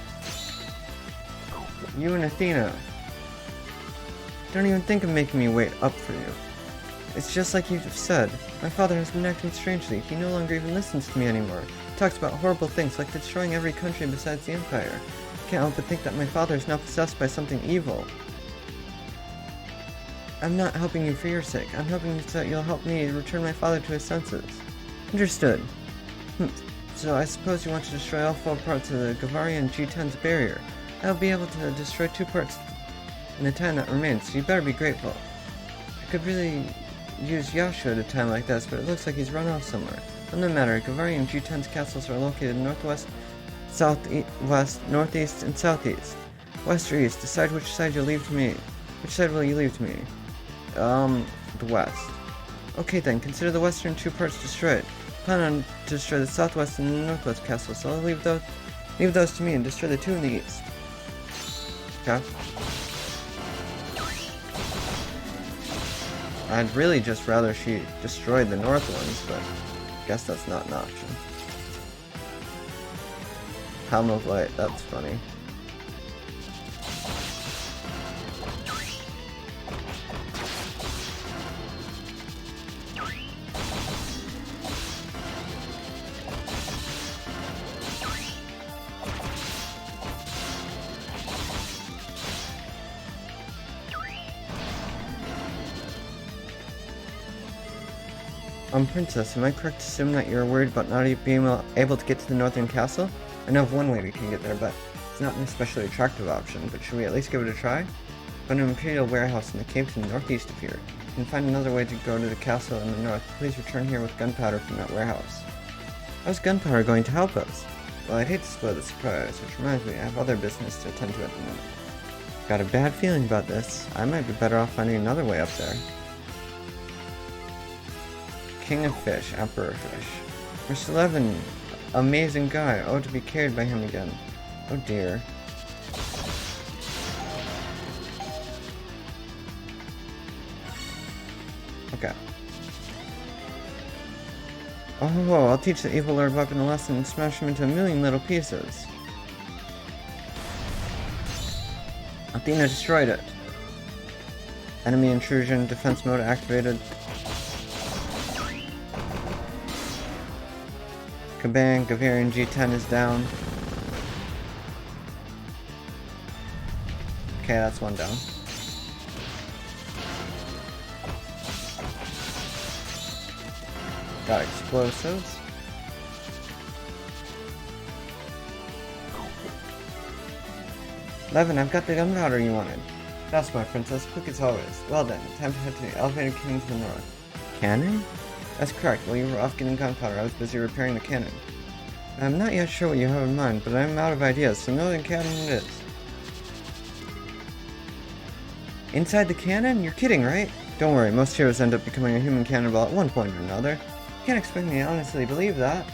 You and Athena. Don't even think of making me wait up for you. It's just like you've said. My father has been acting strangely. He no longer even listens to me anymore. He talks about horrible things like destroying every country besides the Empire. I can't help but think that my father is now possessed by something evil. I'm not helping you for your sake. I'm hoping that you'll help me return my father to his senses. Understood. So I suppose you want to destroy all 4 parts of the Gavarian G10's barrier. I'll be able to destroy 2 parts in the time that remains, so you better be grateful. I could really use Yashu at a time like this, but it looks like he's run off somewhere. But no matter, Gavarian G10's castles are located northwest, southwest, northeast, and southeast. West or east, decide which side you'll leave to me. Which side will you leave to me? The west. Okay then, consider the western 2 parts destroyed. Plan on to destroy the southwest and the northwest castles, so I'll leave those to me and destroy the 2 in the east. Okay. I'd really just rather she destroyed the north ones, but I guess that's not an option. Helm of Light, that's funny. Princess, am I correct to assume that you're worried about not being able to get to the northern castle? I know of one way we can get there, but it's not an especially attractive option, but should we at least give it a try? Find an Imperial warehouse in the cave to the northeast of here. You can find another way to go to the castle in the north. Please return here with gunpowder from that warehouse. How's gunpowder going to help us? Well, I'd hate to spoil the surprise, which reminds me I have other business to attend to at the moment. Got a bad feeling about this. I might be better off finding another way up there. King of Fish, Emperor Fish. Mr. Levin, amazing guy. Oh, to be carried by him again. Oh dear. Okay. Oh, I'll teach the Evil Lord Weapon a lesson and smash him into a million little pieces. Athena destroyed it. Enemy intrusion, defense mode activated. Kabang, Gavarian G10 is down. Okay, that's one down. Got explosives. Levin, I've got the gunpowder you wanted. That's my princess, quick as always. Well then, time to head to the elevated cannon to the north. Cannon? That's correct. While you were off getting gunpowder, I was busy repairing the cannon. I'm not yet sure what you have in mind, but I'm out of ideas, so northern cannon it is. Inside the cannon? You're kidding, right? Don't worry, most heroes end up becoming a human cannonball at one point or another. You can't expect me to honestly believe that.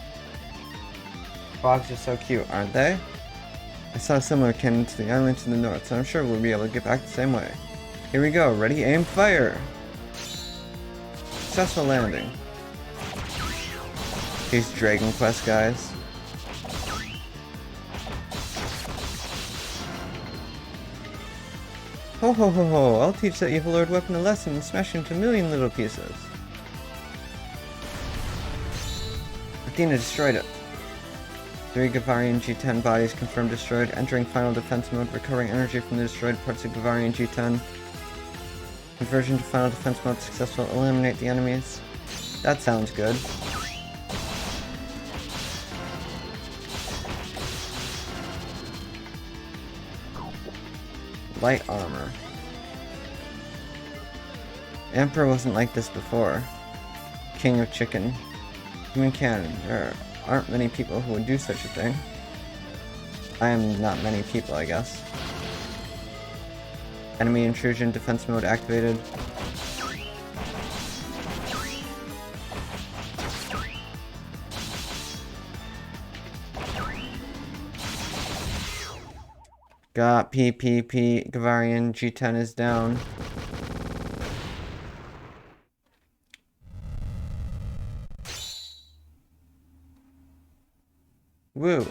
Frogs are so cute, aren't they? I saw a similar cannon to the island to the north, so I'm sure we'll be able to get back the same way. Here we go, ready, aim, fire! Successful landing. These Dragon Quest guys. Ho ho ho ho, I'll teach that Evil Lord Weapon a lesson and smash him into a million little pieces. Athena destroyed it. 3 Gavarian G10 bodies confirmed destroyed, entering final defense mode, recovering energy from the destroyed parts of Gavarian G10. Conversion to final defense mode successful, eliminate the enemies. That sounds good. Light armor. Emperor wasn't like this before. King of Chicken. Human cannon. There aren't many people who would do such a thing. I am not many people, I guess. Enemy intrusion, defense mode activated. Got PPP, Gavarian, G10 is down. Woo.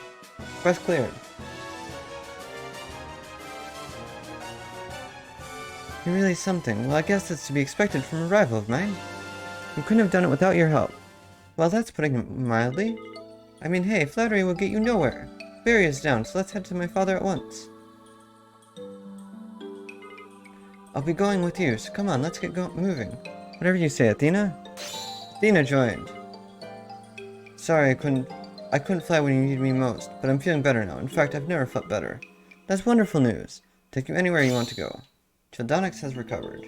Quest cleared. You're really something. Well, I guess that's to be expected from a rival of mine. We couldn't have done it without your help. Well, that's putting it mildly. I mean, hey, flattery will get you nowhere. Barrier's down, so let's head to my father at once. I'll be going with you, so come on, let's get moving. Whatever you say, Athena. Athena joined. Sorry, I couldn't fly when you needed me most, but I'm feeling better now. In fact, I've never felt better. That's wonderful news. Take you anywhere you want to go. Childonix has recovered.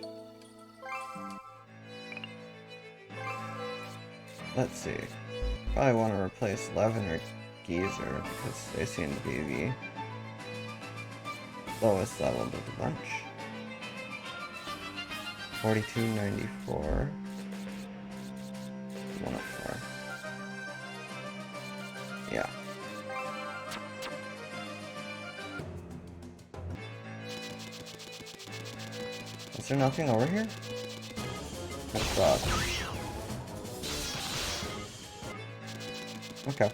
Let's see. Probably want to replace Levin or Geezer because they seem to be the lowest leveled of the bunch. 4294. 104. Yeah. Is there nothing over here? That's rock. Okay.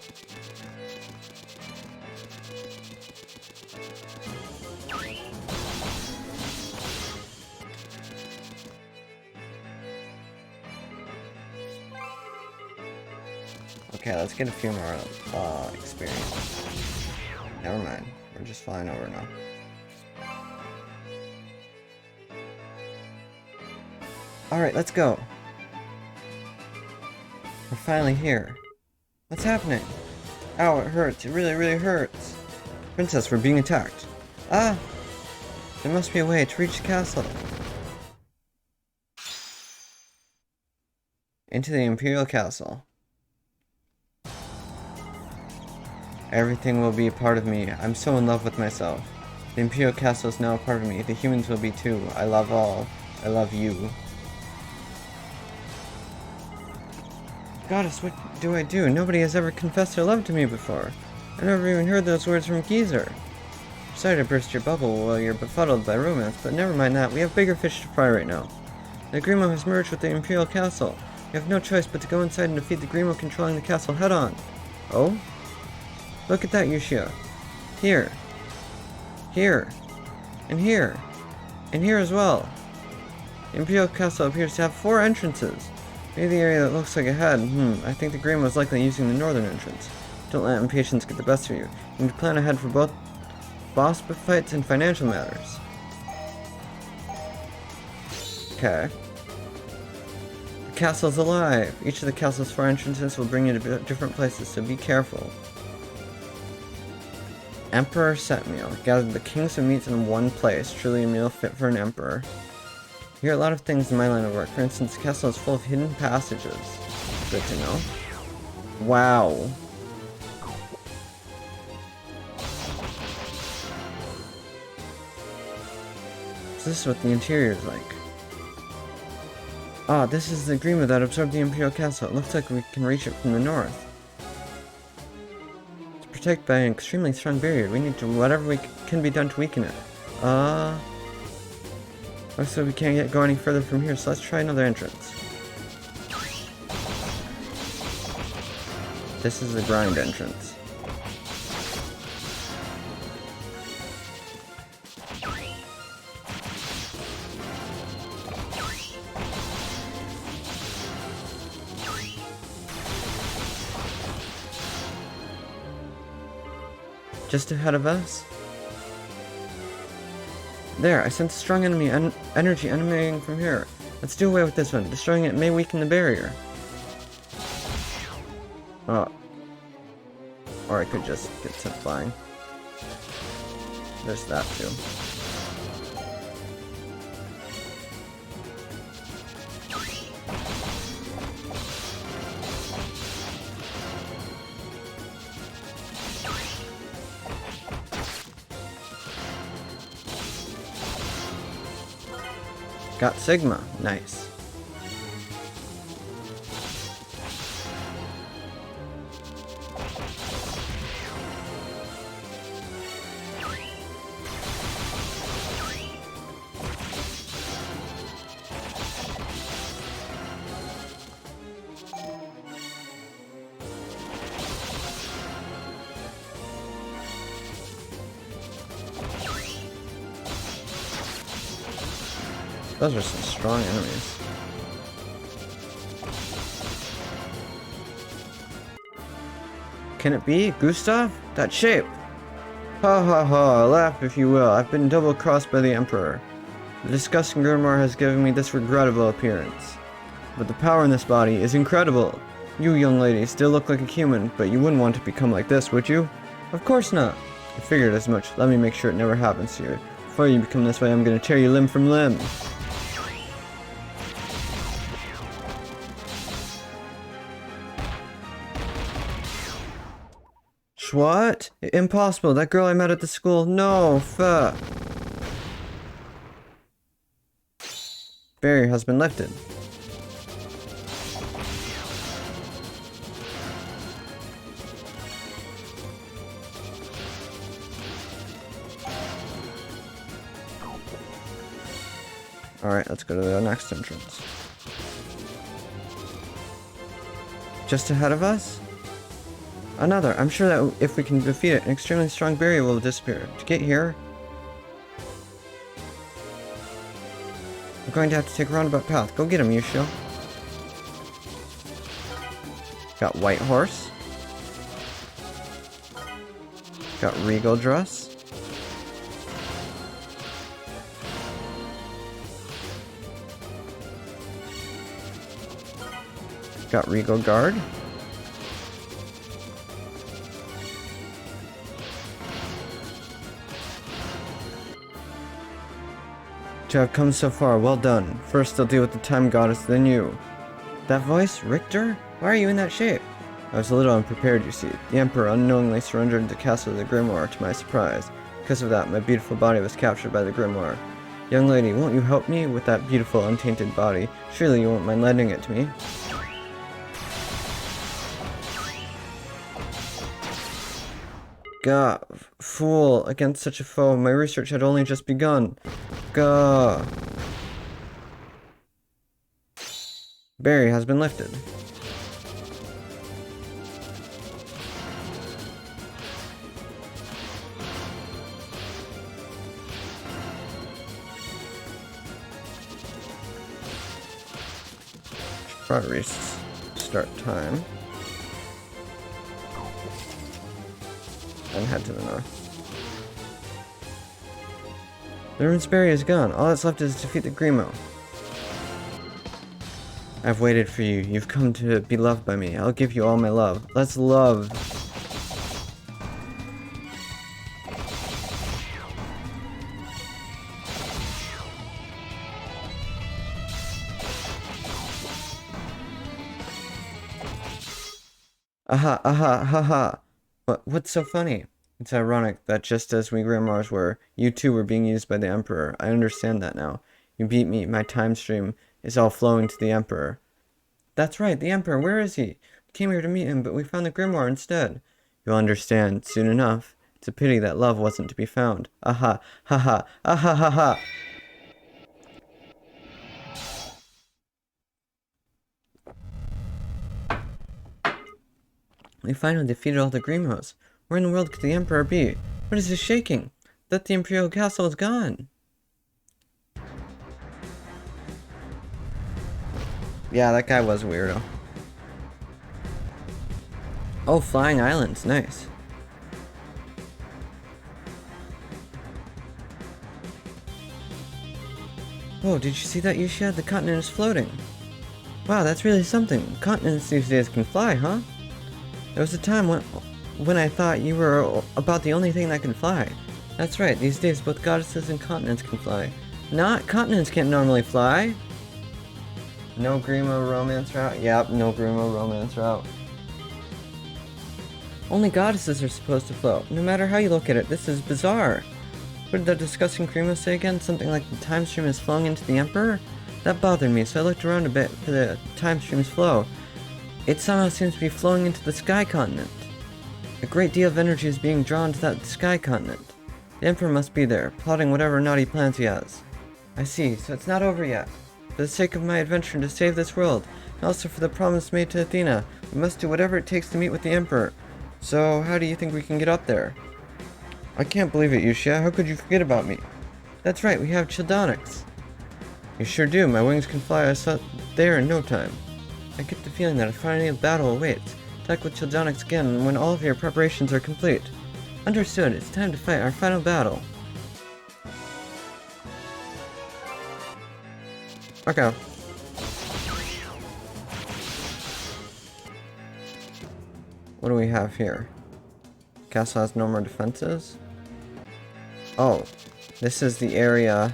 Okay, let's get a few more experience. Never mind. We're just flying over now. Alright, let's go. We're finally here. What's happening? Ow, it hurts. It really, really hurts. Princess, we're being attacked. Ah! There must be a way to reach the castle. Into the Imperial Castle. Everything will be a part of me. I'm so in love with myself. The Imperial Castle is now a part of me. The humans will be too. I love all. I love you. Goddess, what do I do? Nobody has ever confessed their love to me before. I never even heard those words from Geezer. Sorry to burst your bubble while you're befuddled by romance, but never mind that. We have bigger fish to fry right now. The Grimo has merged with the Imperial Castle. You have no choice but to go inside and defeat the Grimo controlling the castle head-on. Oh? Look at that, Yushia. Here. Here. And here. And here as well. The Imperial Castle appears to have 4 entrances. Maybe the area that looks like a head. I think the Grimo was likely using the northern entrance. Don't let impatience get the best of you. You need to plan ahead for both boss fights and financial matters. Okay. The castle's alive. Each of the castle's 4 entrances will bring you to different places, so be careful. Emperor set meal. Gather the kings of meats in one place. Truly a meal fit for an emperor. You hear a lot of things in my line of work. For instance, the castle is full of hidden passages. Good to know. Wow. So this is what the interior is like. Ah, this is the Grimo that absorbed the Imperial Castle. It looks like we can reach it from the north. It's protected by an extremely strong barrier. We need to do whatever can be done to weaken it. Looks like we can't go any further from here, so let's try another entrance. This is the grind entrance. Just ahead of us? There, I sense a strong enemy energy emanating from here. Let's do away with this one. Destroying it may weaken the barrier. Oh. Or I could just get sent flying. There's that too. Got Sigma. Nice. Those are some strong enemies. Can it be? Gustav? That shape! Ha ha ha, laugh if you will. I've been double-crossed by the Emperor. The disgusting Grimoire has given me this regrettable appearance. But the power in this body is incredible. You, young lady, still look like a human, but you wouldn't want to become like this, would you? Of course not. I figured as much. Let me make sure it never happens to you. Before you become this way, I'm gonna tear you limb from limb. What? Impossible. That girl I met at the school. No, fuck. Barrier has been lifted. Alright, let's go to the next entrance. Just ahead of us? Another. I'm sure that if we can defeat it, an extremely strong barrier will disappear. To get here, we're going to have to take a roundabout path. Go get him, Yushio. Got White Horse. Got Regal Dress. Got Regal Guard. To have come so far, well done. First I'll deal with the Time Goddess, then you. That voice? Richter? Why are you in that shape? I was a little unprepared, you see. The Emperor unknowingly surrendered the castle of the Grimoire to my surprise. Because of that, my beautiful body was captured by the Grimoire. Young lady, won't you help me with that beautiful, untainted body? Surely you won't mind lending it to me. Gah, fool, against such a foe, my research had only just begun. Gah. Barrier has been lifted. Probably restart time. And head to the north. The Ruinous Barrier is gone. All that's left is to defeat the Grimo. I've waited for you. You've come to be loved by me. I'll give you all my love. Let's love. Aha, aha, ha ha. What's so funny? It's ironic that just as we Grimoires were, you too were being used by the Emperor. I understand that now. You beat me, my time stream is all flowing to the Emperor. That's right, the Emperor, where is he? We came here to meet him, but we found the Grimoire instead. You'll understand soon enough. It's a pity that love wasn't to be found. Aha, ha ha, aha ha ha. We finally defeated all the Grimos. Where in the world could the Emperor be? What is this shaking? That the Imperial Castle is gone. Yeah, that guy was a weirdo. Oh, Flying Islands, nice. Whoa, did you see that, Yushia? The continent is floating. Wow, that's really something. Continents these days can fly, huh? There was a time when I thought you were about the only thing that can fly. That's right, these days both goddesses and continents can fly. Not continents can't normally fly. No Grimo romance route? Yep, no Grimo romance route. Only goddesses are supposed to float. No matter how you look at it, this is bizarre. What did that disgusting Grimo say again? Something like the time stream is flowing into the Emperor? That bothered me, so I looked around a bit for the time stream's flow. It somehow seems to be flowing into the Sky Continent. A great deal of energy is being drawn to that Sky Continent. The Emperor must be there, plotting whatever naughty plans he has. I see, so it's not over yet. For the sake of my adventure to save this world, and also for the promise made to Athena, we must do whatever it takes to meet with the Emperor. So, how do you think we can get up there? I can't believe it, Yushia. How could you forget about me? That's right, we have Childonics. You sure do. My wings can fly us up there in no time. I get the feeling that a final battle awaits. Attack with Childonics again when all of your preparations are complete. Understood. It's time to fight our final battle. Okay. What do we have here? Castle has no more defenses? Oh, this is the area.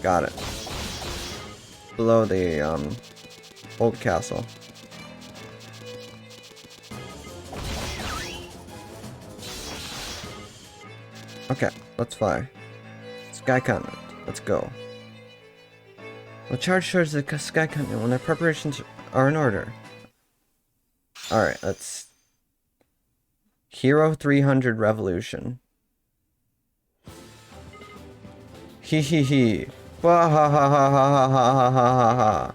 Got it. Below the, old castle. Okay, let's fly. Sky Continent. Let's go. We'll charge towards the Sky Continent when our preparations are in order. Alright, let's... Hero 300 Revolution. Hee hee hee. Bah ha ha ha ha ha ha ha ha ha.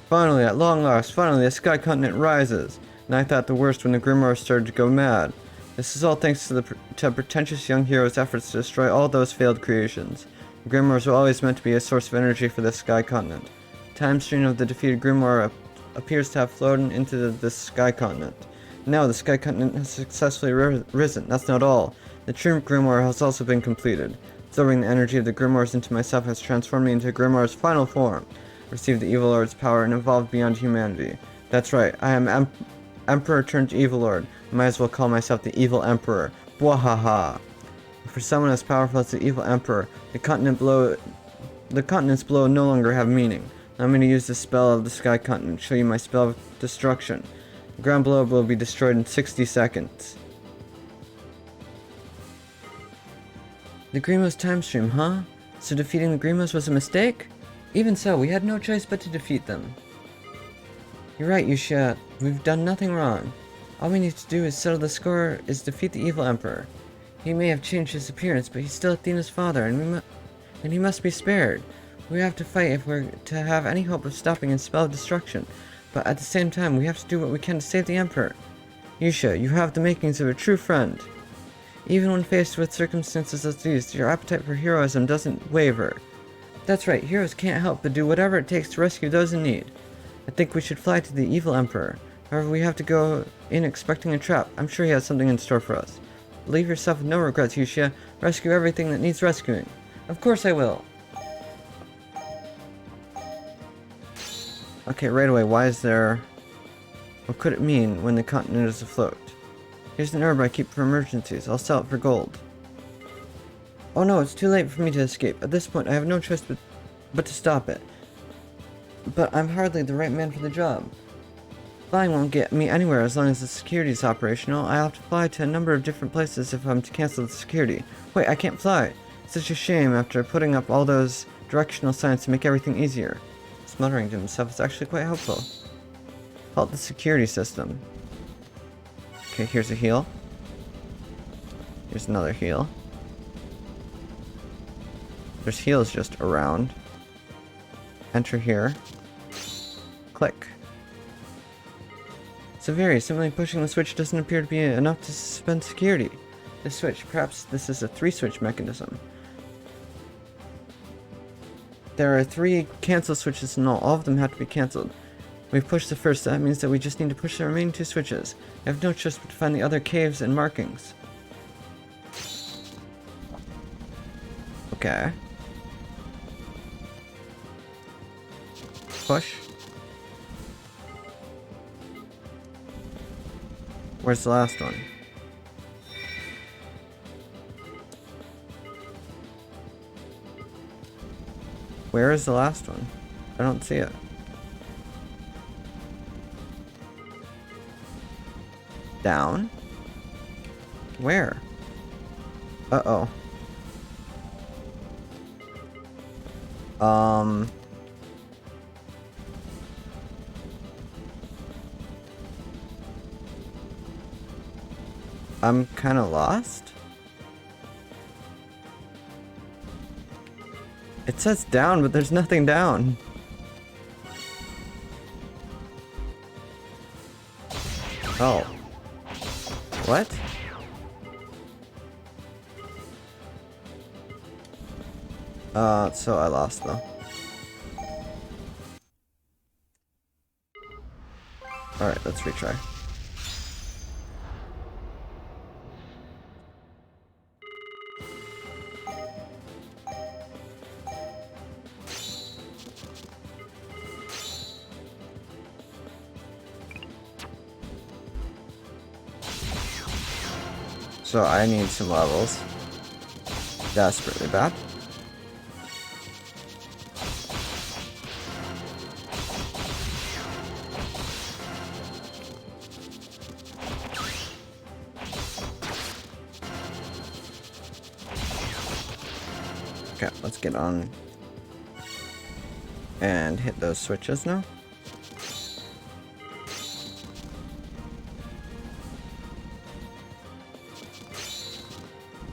Finally, at long last, finally the Sky Continent rises. And I thought the worst when the Grimoire started to go mad. This is all thanks to the pretentious young hero's efforts to destroy all those failed creations. The Grimoires were always meant to be a source of energy for the Sky Continent. Time stream of the defeated Grimoire appears to have flowed into the Sky Continent. Now the Sky Continent has successfully risen. That's not all. The true Grimoire has also been completed. Absorbing the energy of the Grimoires into myself has transformed me into Grimoire's final form. Received the Evil Lord's power and evolved beyond humanity. That's right, I am Emperor turned Evil Lord. I might as well call myself the Evil Emperor. Bwahaha. For someone as powerful as the Evil Emperor, the continents below no longer have meaning. I'm going to use the spell of the Sky Continent to show you my spell of destruction. The ground below will be destroyed in 60 seconds. The Grimo's time stream, huh? So defeating the Grimos was a mistake? Even so, we had no choice but to defeat them. You're right, Yushia. We've done nothing wrong. All we need to do is settle the score, is defeat the Evil Emperor. He may have changed his appearance, but he's still Athena's father, and he must be spared. We have to fight if we're to have any hope of stopping his spell of destruction. But at the same time, we have to do what we can to save the Emperor. Yushia, you have the makings of a true friend. Even when faced with circumstances as these, your appetite for heroism doesn't waver. That's right, heroes can't help but do whatever it takes to rescue those in need. I think we should fly to the Evil Emperor. However, we have to go in expecting a trap. I'm sure he has something in store for us. Leave yourself with no regrets, Yushia. Rescue everything that needs rescuing. Of course I will. Okay, right away, why is there... What could it mean when the continent is afloat? Here's an herb I keep for emergencies. I'll sell it for gold. Oh no, it's too late for me to escape. At this point, I have no choice but to stop it. But I'm hardly the right man for the job. Flying won't get me anywhere as long as the security is operational. I'll have to fly to a number of different places if I'm to cancel the security. Wait, I can't fly. It's such a shame after putting up all those directional signs to make everything easier. Smuttering to himself is actually quite helpful. Halt the security system. Okay, here's a heal. Here's another heal. There's heals just around. Enter here. Click. Severi, simply pushing the switch doesn't appear to be enough to suspend security. The switch, perhaps this is a 3-switch mechanism. There are 3 cancel switches and all of them have to be cancelled. We've pushed the first, that means that we just need to push the remaining 2 switches. I have no choice but to find the other caves and markings. Okay. Push. Where's the last one? Where is the last one? I don't see it. Down? Where? Uh-oh. I'm kind of lost. It says down, but there's nothing down. Oh. What? So I lost though. Alright, let's retry. So I need some levels. Desperately bad. Okay, let's get on and hit those switches now.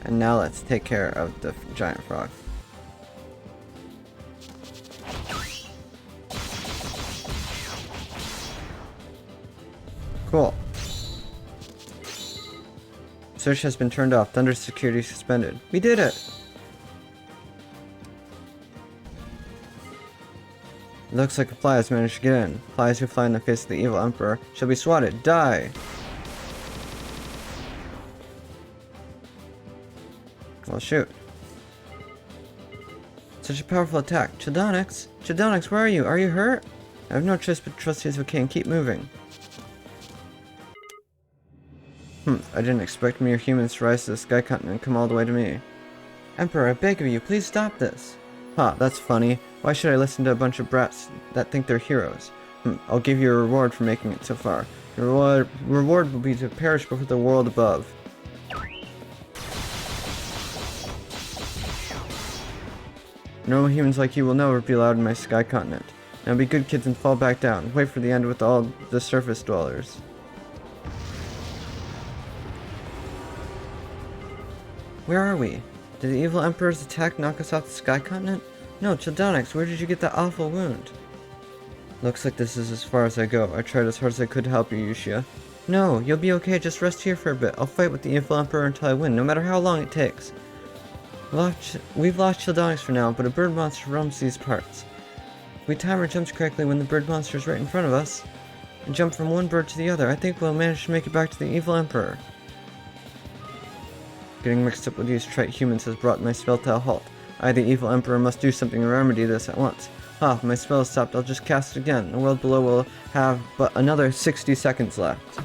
And now let's take care of the giant frog. Cool. Search has been turned off. Thunder security suspended. We did it! It looks like a fly has managed to get in. Flies who fly in the face of the evil emperor shall be swatted. Die! Well, shoot. Such a powerful attack. Childonix? Childonix, where are you? Are you hurt? I have no choice but trust his king. Keep moving. I didn't expect mere humans to rise to the sky continent and come all the way to me. Emperor, I beg of you, please stop this. Ha, that's funny. Why should I listen to a bunch of brats that think they're heroes? I'll give you a reward for making it so far. Your reward will be to perish before the world above. Normal humans like you will never be allowed in my sky continent. Now be good kids and fall back down. Wait for the end with all the surface dwellers. Where are we? Did the evil emperor's attack knock us off the sky continent? No, Childonix, where did you get that awful wound? Looks like this is as far as I go. I tried as hard as I could to help you, Yushia. No, you'll be okay. Just rest here for a bit. I'll fight with the evil emperor until I win, no matter how long it takes. We've lost Childonix for now, but a bird monster roams these parts. If we time our jumps correctly when the bird monster is right in front of us, and jump from one bird to the other, I think we'll manage to make it back to the evil emperor. Getting mixed up with these trite humans has brought my spell to a halt. I, the evil emperor, must do something to remedy this at once. Ha, my spell is stopped. I'll just cast it again. The world below will have but another 60 seconds left.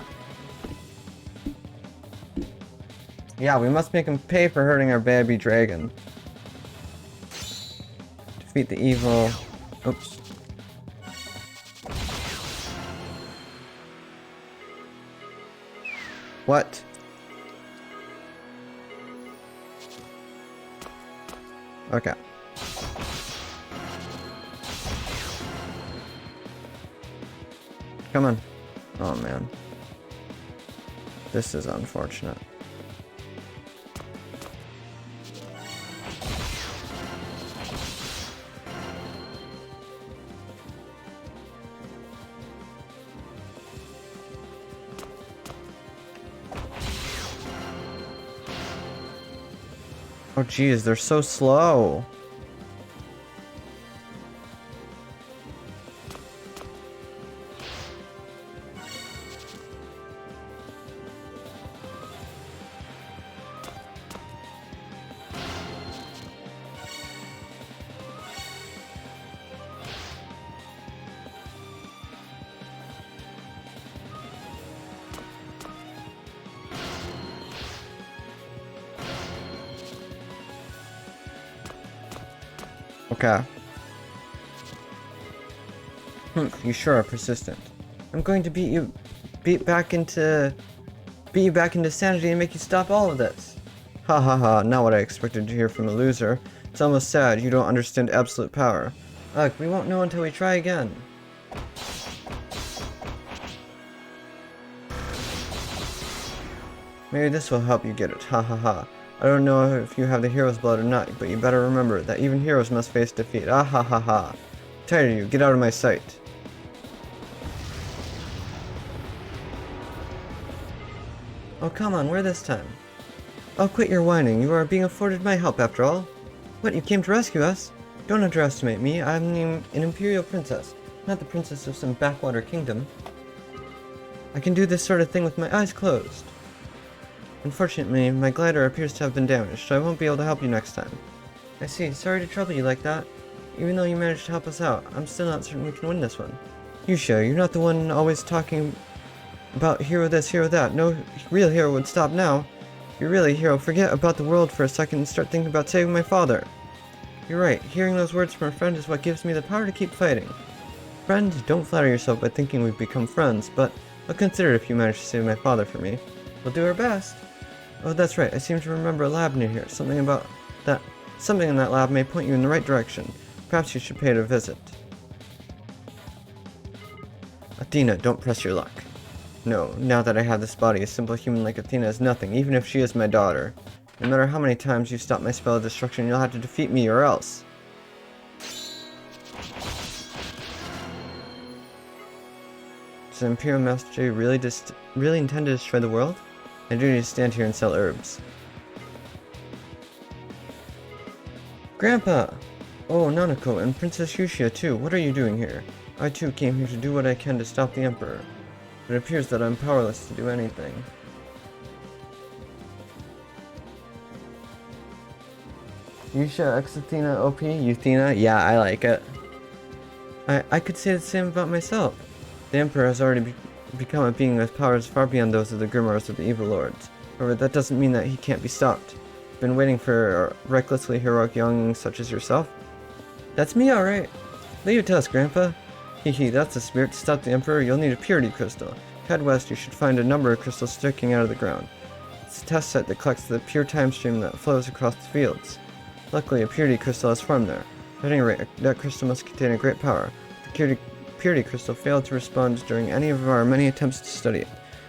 Yeah, we must make him pay for hurting our baby dragon. Defeat the evil... Oops. What? Okay. Come on. Oh man. This is unfortunate. Oh geez, they're so slow. Okay. You sure are persistent. I'm going to beat you back into sanity and make you stop all of this. Ha ha ha, not what I expected to hear from a loser. It's almost sad you don't understand absolute power. Ugh, we won't know until we try again. Maybe this will help you get it, ha ha ha. I don't know if you have the hero's blood or not, but you better remember that even heroes must face defeat, ah ha ha ha. Tired of you, get out of my sight. Oh come on, where this time? Oh quit your whining, you are being afforded my help after all. What, you came to rescue us? Don't underestimate me, I'm an imperial princess, not the princess of some backwater kingdom. I can do this sort of thing with my eyes closed. Unfortunately, my glider appears to have been damaged, so I won't be able to help you next time. I see, sorry to trouble you like that. Even though you managed to help us out, I'm still not certain we can win this one. Yusha, you're not the one always talking about hero this, hero that. No real hero would stop now. If you're really a hero, forget about the world for a second and start thinking about saving my father. You're right, hearing those words from a friend is what gives me the power to keep fighting. Friend, don't flatter yourself by thinking we've become friends, but I'll consider it if you manage to save my father for me. We'll do our best. Oh, that's right, I seem to remember a lab near here. Something in that lab may point you in the right direction. Perhaps you should pay it a visit. Athena, don't press your luck. No, now that I have this body, a simple human like Athena is nothing, even if she is my daughter. No matter how many times you stop my spell of destruction, you'll have to defeat me or else. Does the Imperial Master really intend to destroy the world? I do need to stand here and sell herbs. Grandpa! Oh, Nanako and Princess Yushia too, what are you doing here? I too came here to do what I can to stop the Emperor. It appears that I'm powerless to do anything. Yusha X Athena OP? Euthena? Yeah, I like it. I could say the same about myself. The Emperor has already become a being with powers far beyond those of the Grimoires of the Evil Lords. However, that doesn't mean that he can't be stopped. Been waiting for recklessly heroic younglings such as yourself? That's me, alright. Leave it to us, Grandpa. Hehe, that's the spirit. To stop the Emperor, you'll need a purity crystal. Head west, you should find a number of crystals sticking out of the ground. It's a test set that collects the pure time stream that flows across the fields. Luckily, a purity crystal has formed there. At any rate, that crystal must contain a great power. The purity crystal failed to respond during any of our many attempts to study it.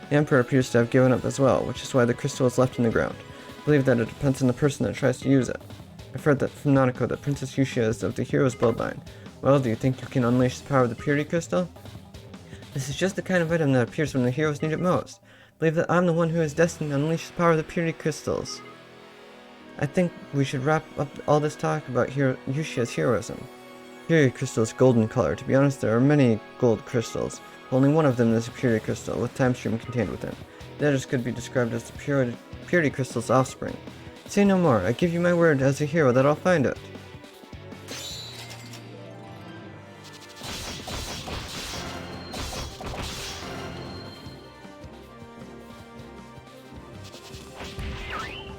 The Emperor appears to have given up as well, which is why the crystal is left in the ground. I believe that it depends on the person that tries to use it. I've heard that from Nanako that Princess Yushia is of the hero's bloodline. Well, do you think you can unleash the power of the purity crystal? This is just the kind of item that appears when the heroes need it most. I believe that I'm the one who is destined to unleash the power of the purity crystals. I think we should wrap up all this talk about Yushia's heroism. Purity crystal is golden color. To be honest, there are many gold crystals. Only one of them is a purity crystal, with time stream contained within. The others could be described as the purity crystal's offspring. Say no more. I give you my word as a hero that I'll find it.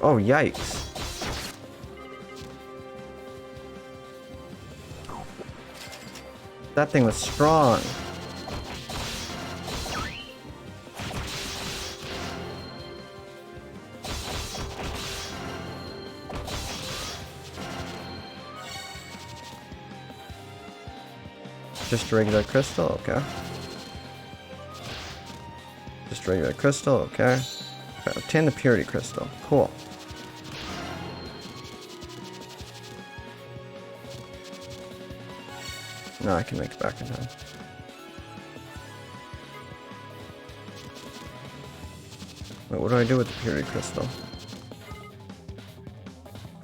Oh, yikes. That thing was strong. Just a regular crystal, okay. Just regular crystal, okay. Obtain the purity crystal. Cool. Now I can make it back in time. Wait, what do I do with the purity crystal?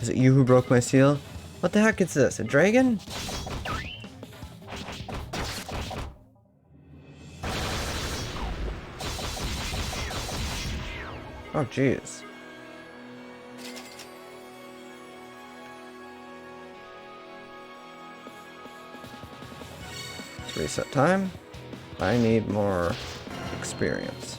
Is it you who broke my seal? What the heck is this? A dragon? Oh, jeez. Let's reset time. I need more experience.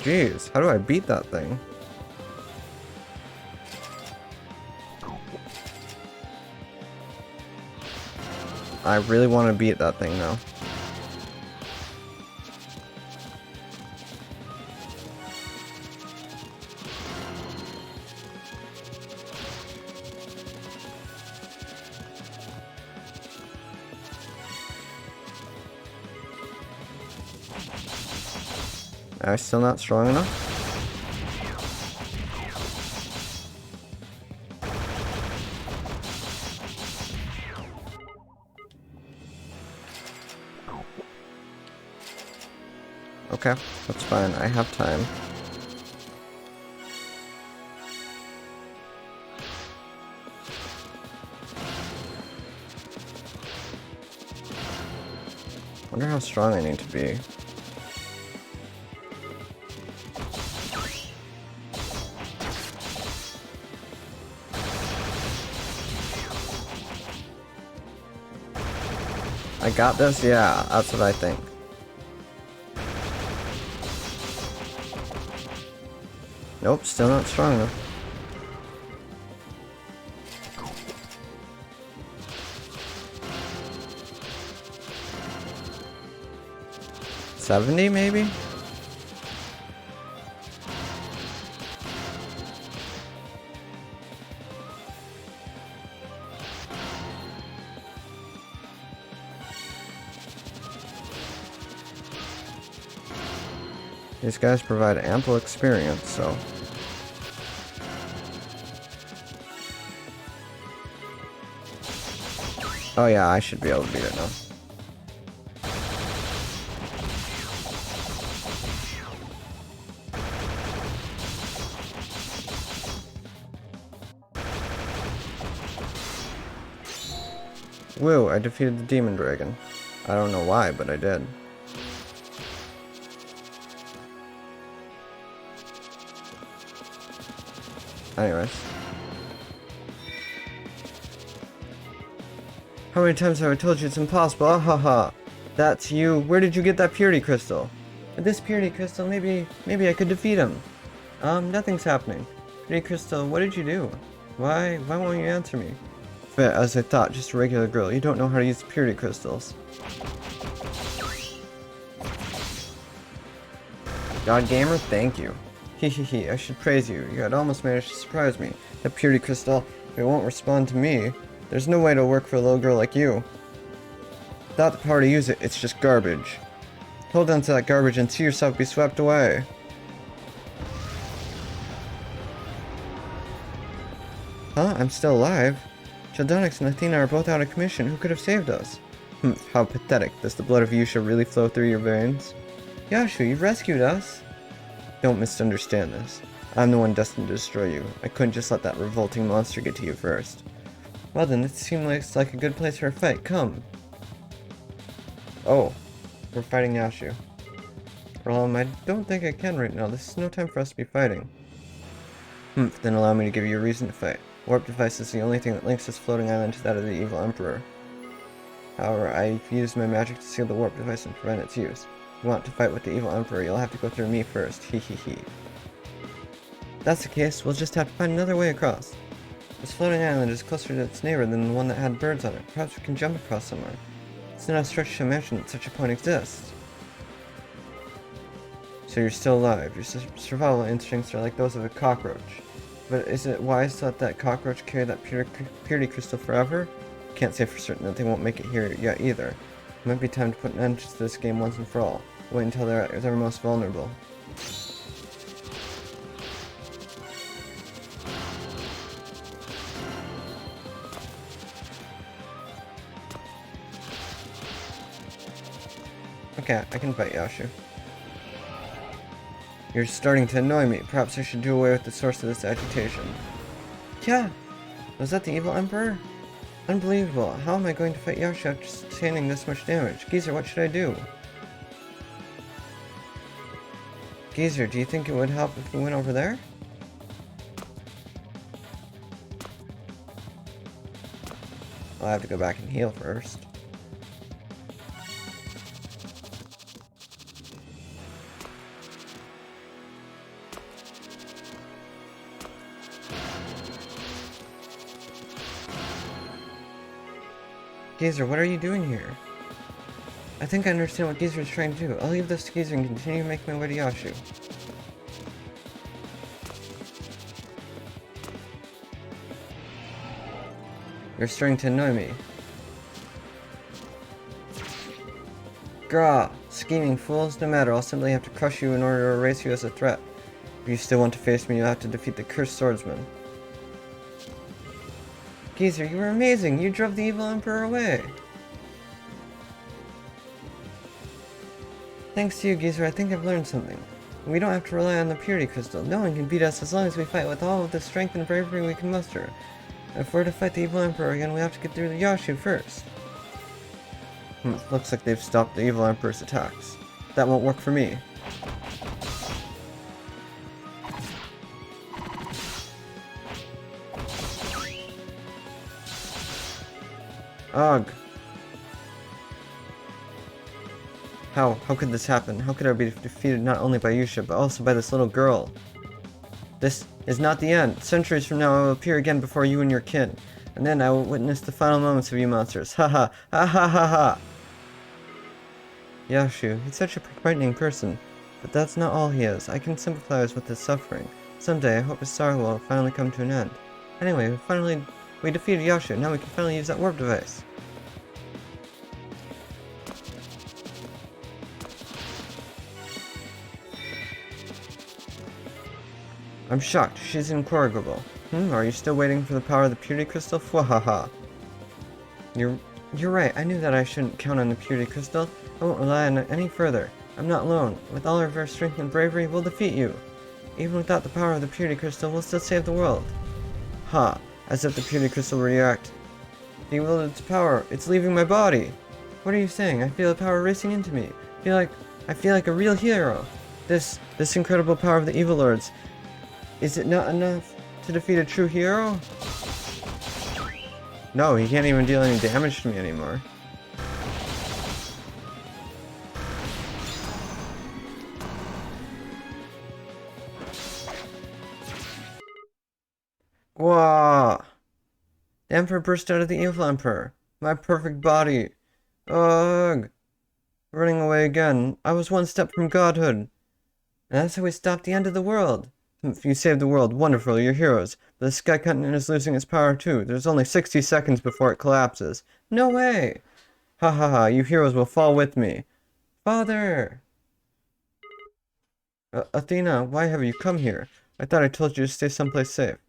Jeez, how do I beat that thing? I really want to beat that thing now. Am I still not strong enough? Okay, that's fine. I have time. Wonder how strong I need to be. I got this? Yeah, that's what I think. Nope, still not strong enough. $70 maybe? These guys provide ample experience, so... Oh yeah, I should be able to beat it now. Woo, I defeated the demon dragon. I don't know why, but I did. Anyways. How many times have I told you it's impossible? Ah ha ha. That's you. Where did you get that purity crystal? With this purity crystal, maybe I could defeat him. Nothing's happening. Purity crystal, what did you do? Why won't you answer me? But as I thought, just a regular girl. You don't know how to use purity crystals. God Gamer, thank you. Hehehe, I should praise you. You had almost managed to surprise me. That purity crystal, if it won't respond to me, there's no way to work for a little girl like you. Without the power to use it, it's just garbage. Hold on to that garbage and see yourself be swept away. Huh? I'm still alive? Sheldonix and Athena are both out of commission. Who could have saved us? How pathetic. Does the blood of Yusha really flow through your veins? Yashu, you've rescued us. Don't misunderstand this. I'm the one destined to destroy you. I couldn't just let that revolting monster get to you first. Well then, it seems like a good place for a fight. Come. Oh, we're fighting Yashu. I don't think I can right now. This is no time for us to be fighting. Then allow me to give you a reason to fight. Warp device is the only thing that links this floating island to that of the evil Emperor. However, I've used my magic to seal the warp device and prevent its use. If you want to fight with the evil Emperor, you'll have to go through me first. Hehehe. If that's the case, we'll just have to find another way across. This floating island is closer to its neighbor than the one that had birds on it. Perhaps we can jump across somewhere. It's not a stretch to imagine that such a point exists. So you're still alive. Your survival instincts are like those of a cockroach. But is it wise to let that cockroach carry that purity crystal forever? Can't say for certain that they won't make it here yet either. It might be time to put an end to this game once and for all. Wait until they're at their most vulnerable. Okay, I can fight Yashu. You're starting to annoy me. Perhaps I should do away with the source of this agitation. Yeah! Was that the evil Emperor? Unbelievable. How am I going to fight Yashu after sustaining this much damage? Geezer, what should I do? Geezer, do you think it would help if we went over there? I'll have to go back and heal first. Geezer, what are you doing here? I think I understand what Geezer is trying to do. I'll leave this to Geezer and continue to make my way to Yashu. You're starting to annoy me. Grah! Scheming fools, no matter, I'll simply have to crush you in order to erase you as a threat. If you still want to face me, you'll have to defeat the cursed swordsman. Geezer, you were amazing! You drove the evil Emperor away! Thanks to you, Geezer, I think I've learned something. We don't have to rely on the Purity Crystal. No one can beat us as long as we fight with all of the strength and bravery we can muster. If we're to fight the evil Emperor again, we have to get through the Yashu first. Looks like they've stopped the evil Emperor's attacks. That won't work for me. Ugh. How could this happen? How could I be defeated not only by Yusha, but also by this little girl? This is not the end. Centuries from now I will appear again before you and your kin. And then I will witness the final moments of you monsters. Ha ha! Ha ha ha ha! Yashu, he's such a frightening person. But that's not all he is. I can sympathize with his suffering. Someday I hope his sorrow will finally come to an end. Anyway, we defeated Yashu. Now we can finally use that warp device. I'm shocked. She's incorrigible. Are you still waiting for the power of the Purity Crystal? Fwahaha. You're right. I knew that I shouldn't count on the Purity Crystal. I won't rely on it any further. I'm not alone. With all of our strength and bravery, we'll defeat you. Even without the power of the Purity Crystal, we'll still save the world. Ha! As if the Purity Crystal will react. The will of its power. It's leaving my body. What are you saying? I feel the power racing into me. I feel like a real hero. This incredible power of the evil lords. Is it not enough to defeat a true hero? No, he can't even deal any damage to me anymore. Whoa! The Emperor burst out of the evil Emperor. My perfect body. Ugh! Running away again. I was one step from godhood. And that's how we stopped the end of the world. If you saved the world, wonderful, you're heroes. But the Sky Continent is losing its power too. There's only 60 seconds before it collapses. No way! Ha ha ha, you heroes will fall with me. Father! Athena, why have you come here? I thought I told you to stay someplace safe.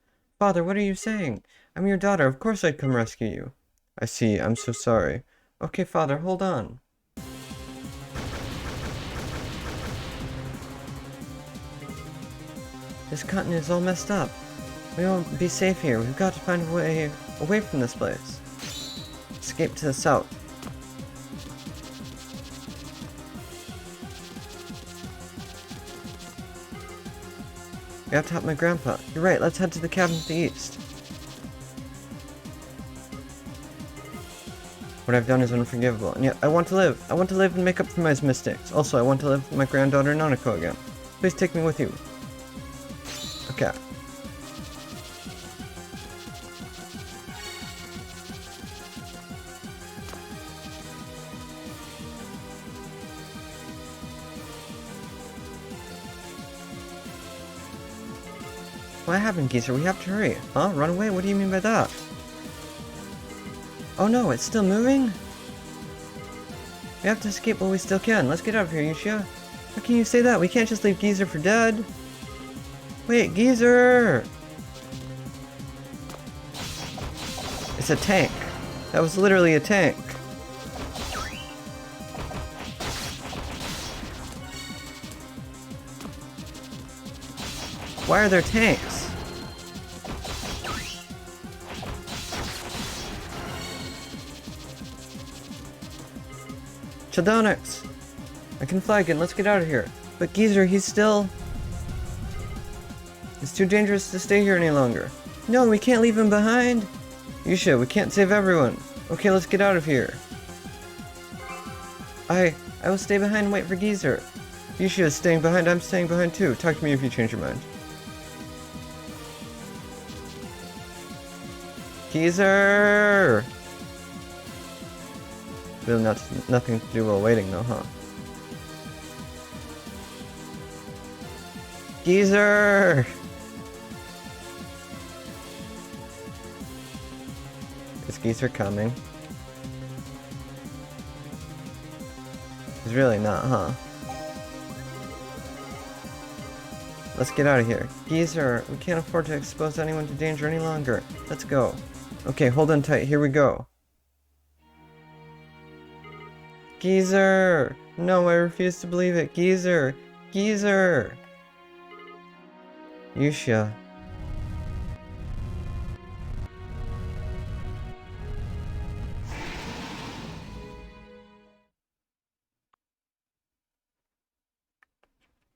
Father, what are you saying? I'm your daughter, of course I'd come rescue you. I see, I'm so sorry. Okay, Father, hold on. This continent is all messed up. We won't be safe here. We've got to find a way away from this place. Escape to the south. We have to help my grandpa. You're right, let's head to the cabin to the east. What I've done is unforgivable, and yet I want to live. I want to live and make up for my mistakes. Also, I want to live with my granddaughter Nanako again. Please take me with you. Okay. What happened, Geezer? We have to hurry. Huh? Run away? What do you mean by that? Oh no, it's still moving? We have to escape while we still can. Let's get out of here, Yushia. How can you say that? We can't just leave Geezer for dead. Wait, Geezer! It's a tank. That was literally a tank. Why are there tanks? Childonix! I can fly again, let's get out of here. But Geezer, he's still... It's too dangerous to stay here any longer. No, we can't leave him behind! Yusha, we can't save everyone. Okay, let's get out of here. I will stay behind and wait for Geezer. Yusha is staying behind, I'm staying behind too. Talk to me if you change your mind. Geezer! Really nothing to do while waiting though, huh? Geezer! Is Geezer coming? He's really not, huh? Let's get out of here. Geezer, we can't afford to expose anyone to danger any longer. Let's go. Okay, hold on tight. Here we go. Geezer! No, I refuse to believe it. Geezer! Geezer! Yushia.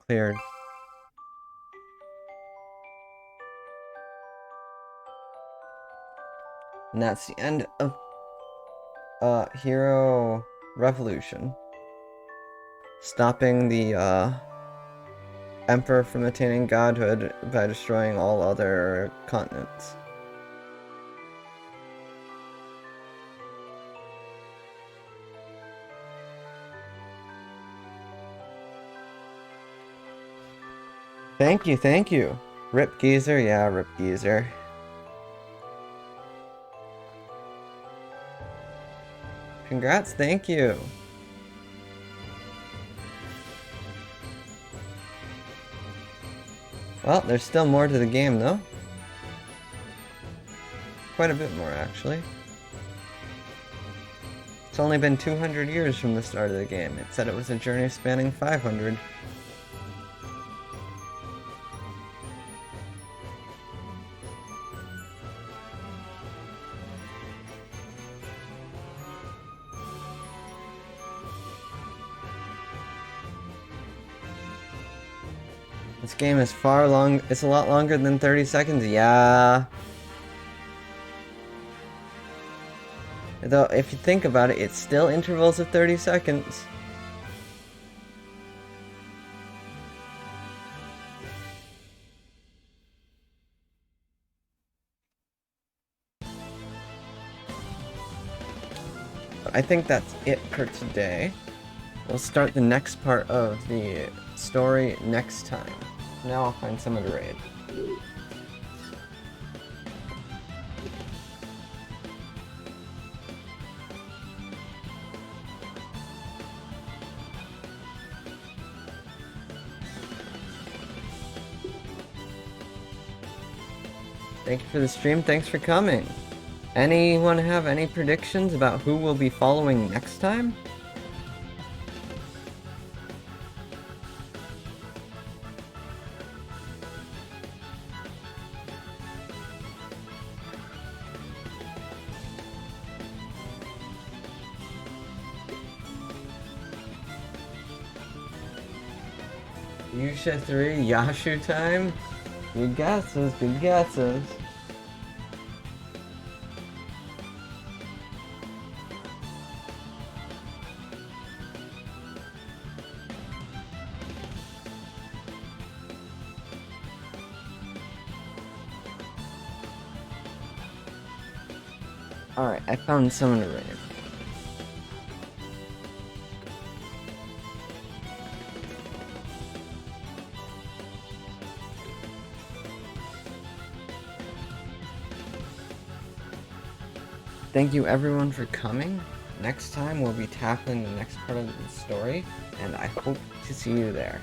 Cleared. And that's the end of Hero Revolution. Stopping the Emperor from attaining godhood by destroying all other continents. Thank you, thank you. Rip Geezer, yeah, Rip Geezer. Congrats, thank you. Well, there's still more to the game, though. Quite a bit more, actually. It's only been 200 years from the start of the game. It said it was a journey spanning 500. This game is it's a lot longer than 30 seconds, yeah. Though, if you think about it, it's still intervals of 30 seconds. But I think that's it for today. We'll start the next part of the story next time. Now I'll find someone to raid. Thank you for the stream, thanks for coming. Anyone have any predictions about who will be following next time? Yusha 3, Yashu time? Good guesses, good guesses. Alright, I found someone to raid. Thank you everyone for coming. Next time we'll be tackling the next part of the story, and I hope to see you there.